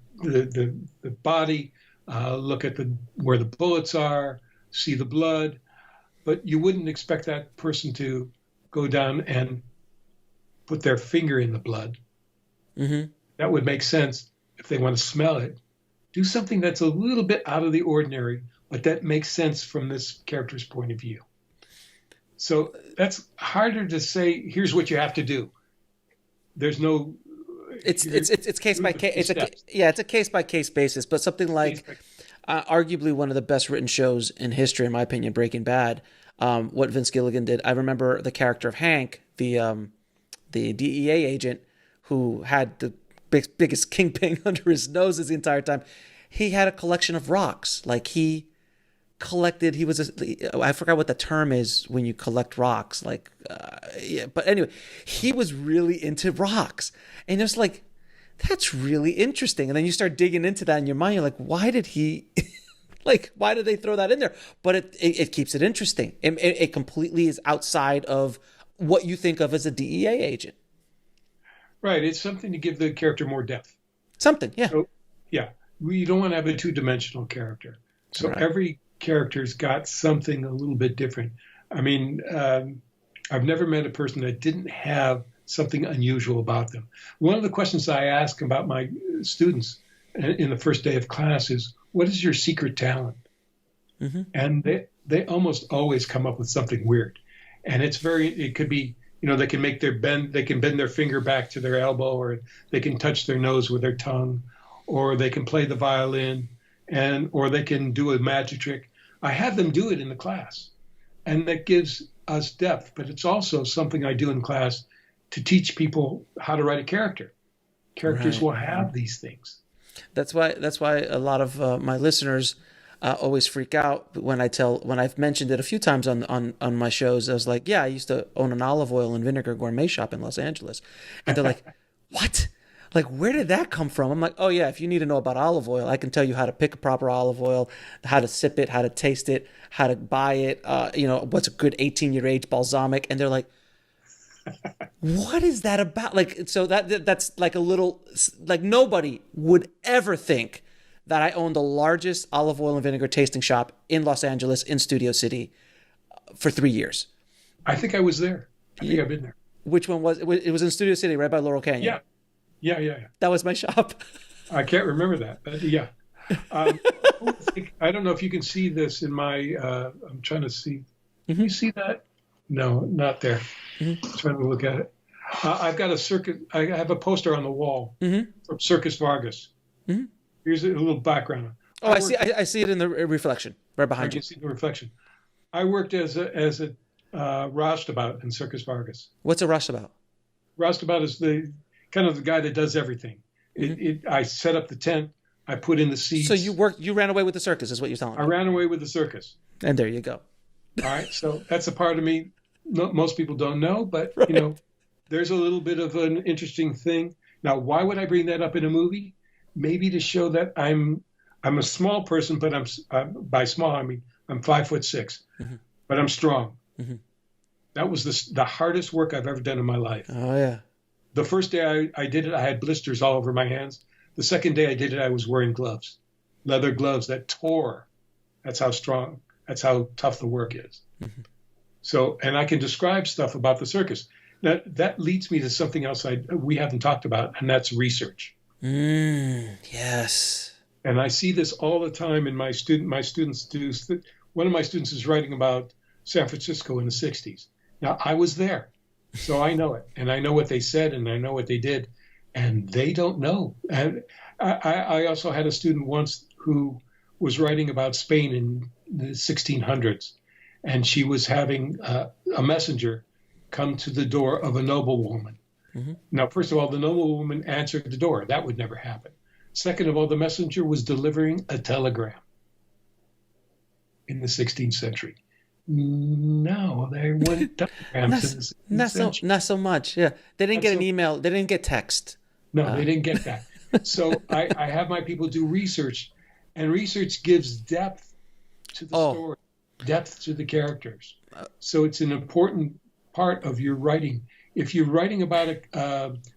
Speaker 2: body, look at where the bullets are, see the blood, but you wouldn't expect that person to go down and put their finger in the blood.
Speaker 1: Mm-hmm.
Speaker 2: That would make sense if they want to smell it. Do something that's a little bit out of the ordinary, but that makes sense from this character's point of view. So that's harder to say, here's what you have to do. There's no...
Speaker 1: It's case by case. It's a case by case basis, but something like arguably one of the best written shows in history, in my opinion, Breaking Bad, what Vince Gilligan did. I remember the character of Hank, the DEA agent, who had the biggest kingpin under his nose the entire time. He had a collection of rocks. Like he collected, I forgot what the term is when you collect rocks. But anyway, he was really into rocks. And it's like, That's really interesting. And then you start digging into that in your mind. You're like, why did he, like, why did they throw that in there? But it keeps it interesting. It completely is outside of what you think of as a DEA agent.
Speaker 2: Right. It's something to give the character more depth.
Speaker 1: Something, yeah.
Speaker 2: So, yeah. We don't want to have a two-dimensional character. So
Speaker 1: Right.
Speaker 2: every character's got something a little bit different. I mean, I've never met a person that didn't have something unusual about them. One of the questions I ask about my students in the first day of class is, what is your secret talent?
Speaker 1: Mm-hmm.
Speaker 2: And they almost always come up with something weird. And it could be, they can bend their finger back to their elbow, or they can touch their nose with their tongue, or they can play the violin, or they can do a magic trick. I have them do it in the class, and that gives us depth. But it's also something I do in class to teach people how to write a character. Characters
Speaker 1: Right.
Speaker 2: will have these things.
Speaker 1: That's why a lot of my listeners always freak out when I've mentioned it a few times on my shows. I was like, yeah, I used to own an olive oil and vinegar gourmet shop in Los Angeles. And they're like, what? Like, where did that come from? I'm like, oh yeah, if you need to know about olive oil, I can tell you how to pick a proper olive oil, how to sip it, how to taste it, how to buy it, what's a good 18-year age balsamic. And they're like, what is that about? Like, so that's like a little, like, nobody would ever think that I owned the largest olive oil and vinegar tasting shop in Los Angeles, in Studio City, for 3 years.
Speaker 2: I think I was there. I think I've been there.
Speaker 1: Which one was it? It was in Studio City, right by Laurel Canyon.
Speaker 2: Yeah.
Speaker 1: That was my shop.
Speaker 2: I can't remember that, but yeah. I don't know if you can see this in my, I'm trying to see. Can you see that? No, not there. I'm trying to look at it. I've got I have a poster on the wall from Circus Vargas. Here's a little background.
Speaker 1: Oh, I see it in the reflection right behind you.
Speaker 2: You see the reflection. I worked as a roustabout in Circus Vargas.
Speaker 1: What's a roustabout?
Speaker 2: Roustabout is the kind of the guy that does everything. I set up the tent. I put in the seats.
Speaker 1: So you ran away with the circus, is what you're telling me.
Speaker 2: I ran away with the circus.
Speaker 1: And there you go.
Speaker 2: All right. So that's a part of me most people don't know, but
Speaker 1: Right.
Speaker 2: there's a little bit of an interesting thing. Now, why would I bring that up in a movie? Maybe to show that I'm a small person, but by small I mean I'm 5'6", but I'm strong. That was the hardest work I've ever done in my life.
Speaker 1: Oh yeah.
Speaker 2: The first day I did it, I had blisters all over my hands. The second day I did it, I was wearing gloves, leather gloves that tore. That's how strong, that's how tough the work is. So, and I can describe stuff about the circus. Now, that leads me to something else we haven't talked about, and that's research.
Speaker 1: Yes.
Speaker 2: And I see this all the time in my students do. One of my students is writing about San Francisco in the 60s. Now, I was there, so I know it. And I know what they said, and I know what they did. And they don't know. And I also had a student once who was writing about Spain in the 1600s. And she was having a messenger come to the door of a noblewoman. Now, first of all, the noblewoman answered the door. That would never happen. Second of all, the messenger was delivering a telegram in the 16th century. No, there weren't telegrams in the 16th century.
Speaker 1: Not so much. Yeah, they didn't get an email. They didn't get text.
Speaker 2: No, they didn't get that. So I have my people do research, and research gives depth to the story, depth to the characters. So it's an important part of your writing. If you're writing about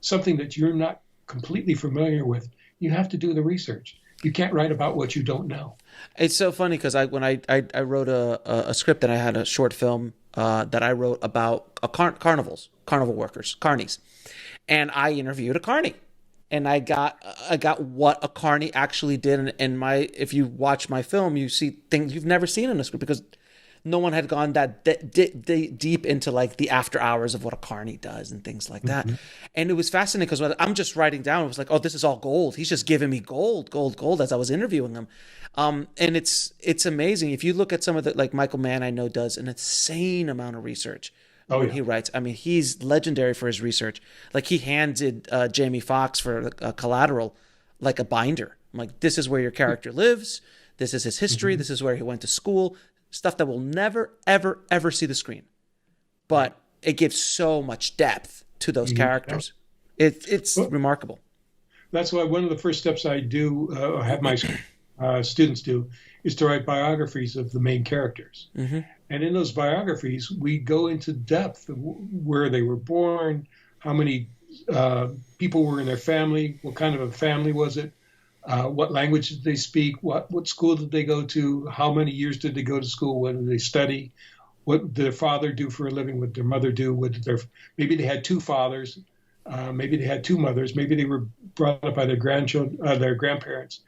Speaker 2: something that you're not completely familiar with, you have to do the research. You can't write about what you don't know.
Speaker 1: It's so funny because when I wrote a script, and I had a short film that I wrote about carnival workers, carnies, and I interviewed a carny, and I got what a carny actually did. And if you watch my film, you see things you've never seen in a script because no one had gone that deep into like the after hours of what a carny does and things like that. And it was fascinating because I'm just writing down, it was like, oh, this is all gold. He's just giving me gold as I was interviewing him. And it's amazing. If you look at some of the, like Michael Mann, I know does an insane amount of research when he writes. I mean, he's legendary for his research. Like he handed Jamie Foxx for Collateral like a binder. I'm like, this is where your character lives. This is his history. This is where he went to school. Stuff that will never, ever, ever see the screen. But it gives so much depth to those characters. It's remarkable.
Speaker 2: That's why one of the first steps I do, have my students do, is to write biographies of the main characters.
Speaker 1: Mm-hmm.
Speaker 2: And in those biographies, we go into depth of where they were born, how many people were in their family, what kind of a family was it, what language did they speak, what school did they go to, how many years did they go to school, what did they study, what did their father do for a living, what did their mother do, maybe they had two fathers, maybe they had two mothers, maybe they were brought up by their grandparents.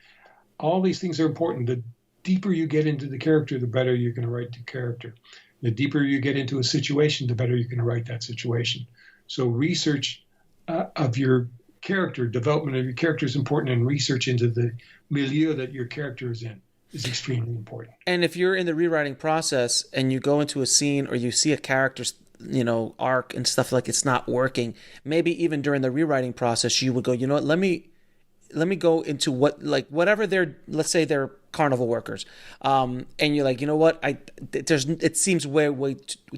Speaker 2: All these things are important. The deeper you get into the character, the better you're going to write the character. The deeper you get into a situation, the better you're going to write that situation. So research of your character, development of your character is important, and research into the milieu that your character is in is extremely important.
Speaker 1: And if you're in the rewriting process and you go into a scene or you see a character's arc and stuff like it's not working, maybe even during the rewriting process, you would go, you know what, let me go into whatever let's say they're carnival workers. And you're like, you know what, it seems way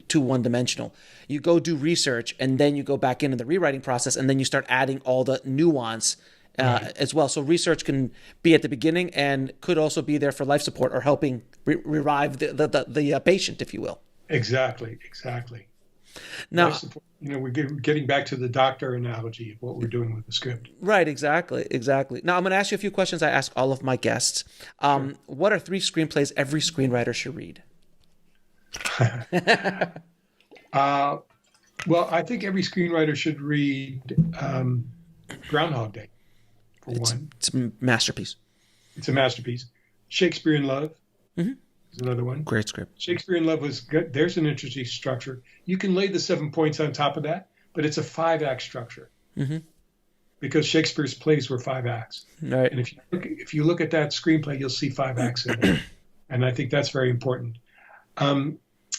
Speaker 1: too one-dimensional. You go do research and then you go back into the rewriting process and then you start adding all the nuance as well. So research can be at the beginning and could also be there for life support or helping revive the patient, if you will.
Speaker 2: Exactly.
Speaker 1: Now,
Speaker 2: we're getting back to the doctor analogy of what we're doing with the script.
Speaker 1: Right, exactly. Now, I'm going to ask you a few questions I ask all of my guests.
Speaker 2: Sure.
Speaker 1: What are 3 screenplays every screenwriter should read?
Speaker 2: Well, I think every screenwriter should read Groundhog Day, for one.
Speaker 1: It's a masterpiece.
Speaker 2: It's a masterpiece. Shakespeare in Love.
Speaker 1: Mm-hmm.
Speaker 2: Is another one.
Speaker 1: Great script.
Speaker 2: Shakespeare in Love was good. There's an interesting structure. You can lay the 7 points on top of that, but it's a 5-act structure.
Speaker 1: Mm-hmm.
Speaker 2: Because Shakespeare's plays were 5 acts.
Speaker 1: Right.
Speaker 2: And if you look at that screenplay, you'll see 5 acts in it. And I think that's very important. Let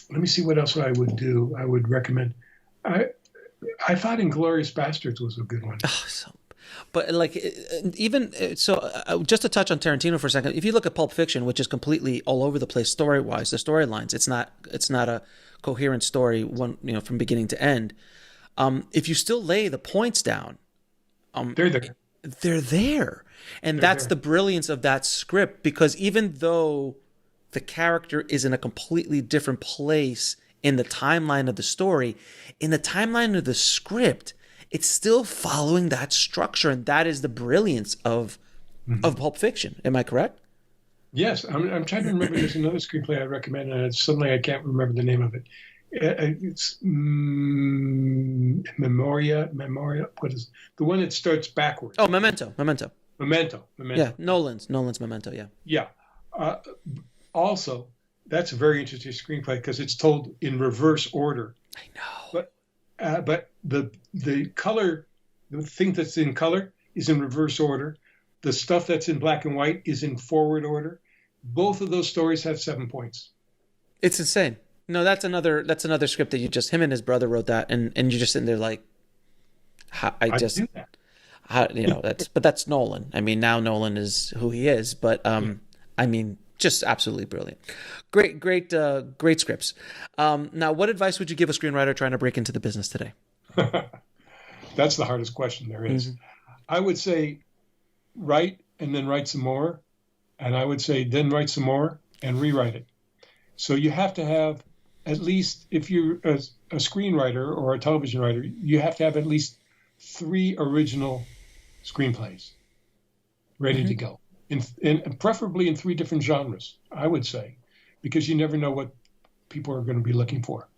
Speaker 2: me see what else I would recommend. I thought Inglourious Bastards was a good one.
Speaker 1: But just to touch on Tarantino for a second, if you look at Pulp Fiction, which is completely all over the place story-wise, the storylines, it's not a coherent story from beginning to end. If you still lay the points down,
Speaker 2: they're there.
Speaker 1: They're there, and that's the brilliance of that script. Because even though the character is in a completely different place in the timeline of the story, in the timeline of the script, it's still following that structure, and that is the brilliance of Pulp Fiction. Am I correct?
Speaker 2: Yes, I'm trying to remember. There's another screenplay I recommend, and suddenly I can't remember the name of it. It's Memoria. What is the one that starts backwards?
Speaker 1: Oh, Memento.
Speaker 2: Yeah,
Speaker 1: Nolan's Memento.
Speaker 2: Yeah. Also, that's a very interesting screenplay because it's told in reverse order.
Speaker 1: I know.
Speaker 2: But the color, the thing that's in color is in reverse order. The stuff that's in black and white is in forward order. Both of those stories have 7 points. It's
Speaker 1: insane. No, that's another script that him and his brother wrote that, and you're just sitting there like, that's Nolan. I mean, now Nolan is who he is, but just absolutely brilliant. Great scripts. Now, what advice would you give a screenwriter trying to break into the business today?
Speaker 2: That's the hardest question there is. Mm-hmm. I would say write and then write some more. And I would say then write some more and rewrite it. So you have to have at least, if you're a screenwriter or a television writer, you have to have at least 3 original screenplays ready to go. And preferably in 3 different genres, I would say, because you never know what people are going to be looking for.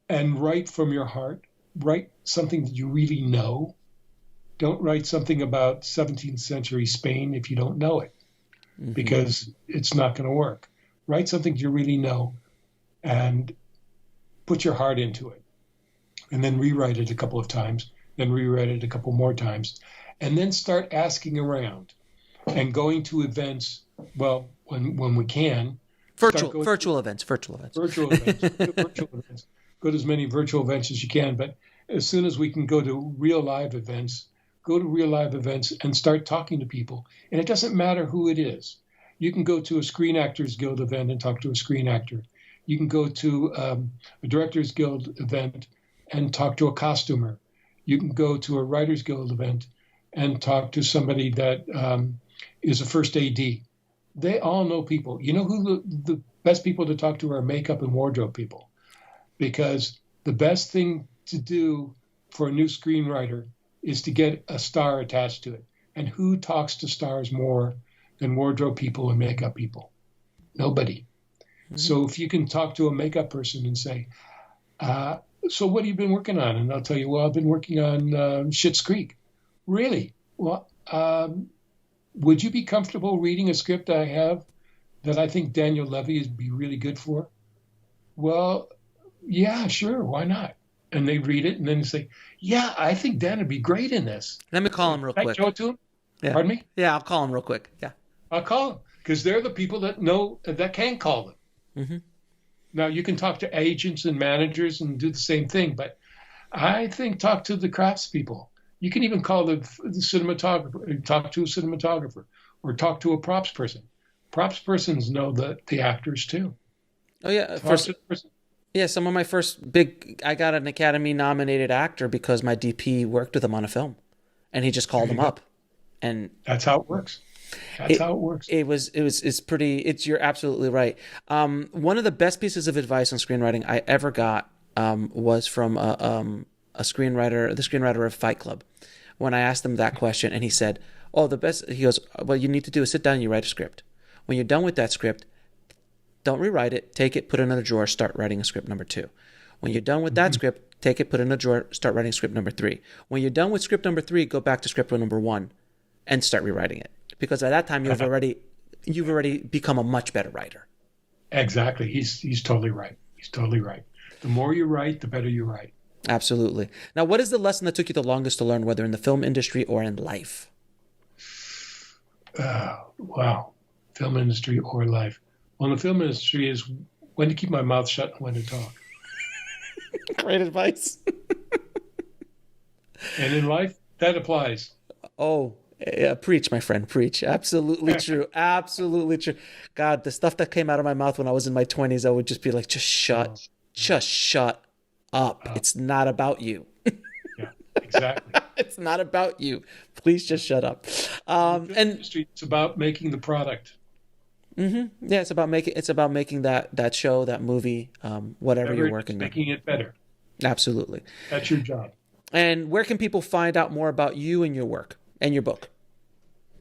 Speaker 2: And write from your heart. Write something that you really know. Don't write something about 17th century Spain if you don't know it, because it's not going to work. Write something you really know and put your heart into it. And then rewrite it a couple of times, then rewrite it a couple more times, and then start asking around. And going to events, well, when we can.
Speaker 1: Virtual events.
Speaker 2: Virtual events. Go to as many virtual events as you can. But as soon as we can go to real live events and start talking to people. And it doesn't matter who it is. You can go to a Screen Actors Guild event and talk to a screen actor. You can go to a Directors Guild event and talk to a costumer. You can go to a Writers Guild event and talk to somebody that is a first AD. They all know people. You know who the best people to talk to are makeup and wardrobe people, because the best thing to do for a new screenwriter is to get a star attached to it. And who talks to stars more than wardrobe people and makeup people? Nobody. Mm-hmm. So if you can talk to a makeup person and say, so what have you been working on? And they'll tell you, well, I've been working on Schitt's Creek. Really? Well, would you be comfortable reading a script I have that I think Daniel Levy would be really good for? Well, yeah, sure. Why not? And they read it and then say, yeah, I think Dan would be great in this.
Speaker 1: Let me call him real quick.
Speaker 2: Can I show it to him?
Speaker 1: Yeah.
Speaker 2: Pardon me?
Speaker 1: Yeah, I'll call him real quick. Yeah.
Speaker 2: I'll call them because they're the people that know, that can call them.
Speaker 1: Mm-hmm.
Speaker 2: Now, you can talk to agents and managers and do the same thing, but I think talk to the craftspeople. You can even call the cinematographer, talk to a cinematographer, or talk to a props person. Props persons know the actors too.
Speaker 1: Oh, yeah. Yeah, some of my first I got an Academy-nominated actor because my DP worked with him on a film, and he just called him up. And
Speaker 2: that's how it works. How it works.
Speaker 1: You're absolutely right. One of the best pieces of advice on screenwriting I ever got was from a screenwriter, the screenwriter of Fight Club. When I asked him that question, and he said, he goes, what you need to do is sit down and you write a script. When you're done with that script, don't rewrite it, take it, put it in a drawer, start writing a script number 2. When you're done with that script, take it, put it in a drawer, start writing script number 3. When you're done with script number 3, go back to script number 1 and start rewriting it. Because by that time you've already become a much better writer.
Speaker 2: Exactly. He's totally right. He's totally right. The more you write, the better you write.
Speaker 1: Absolutely. Now, what is the lesson that took you the longest to learn, whether in the film industry or in life?
Speaker 2: Wow. Film industry or life. Well, in the film industry is when to keep my mouth shut and when to talk.
Speaker 1: Great advice.
Speaker 2: And in life, that applies.
Speaker 1: Oh, yeah, preach, my friend, preach. Absolutely true. Absolutely true. God, the stuff that came out of my mouth when I was in my 20s, I would just be like, just shut up. It's not about you.
Speaker 2: Yeah, exactly.
Speaker 1: It's not about you. Please just shut up.
Speaker 2: And it's about making the product.
Speaker 1: Mm-hmm. Yeah, it's about making that show, that movie, whatever you're working on.
Speaker 2: Making it better.
Speaker 1: Absolutely.
Speaker 2: That's your job. And
Speaker 1: where can people find out more about you and your work and your book?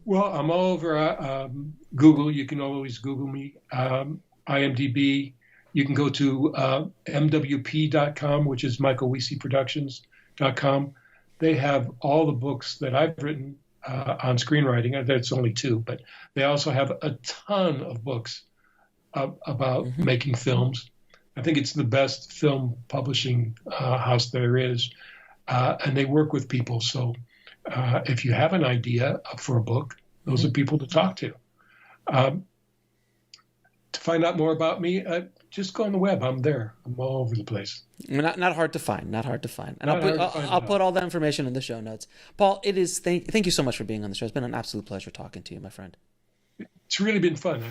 Speaker 2: Well, I'm all over Google. You can always Google me. IMDb. You can go to mwp.com, which is michaelweeseyproductions.com. They have all the books that I've written on screenwriting. That's only 2, but they also have a ton of books about making films. I think it's the best film publishing house there is. And they work with people. So if you have an idea for a book, those are people to talk to. To find out more about me, just go on the web. I'm there. I'm all over the place.
Speaker 1: Not hard to find. Not hard to find. And I'll put all that information in the show notes. Paul, thank you so much for being on the show. It's been an absolute pleasure talking to you, my friend.
Speaker 2: It's really been fun.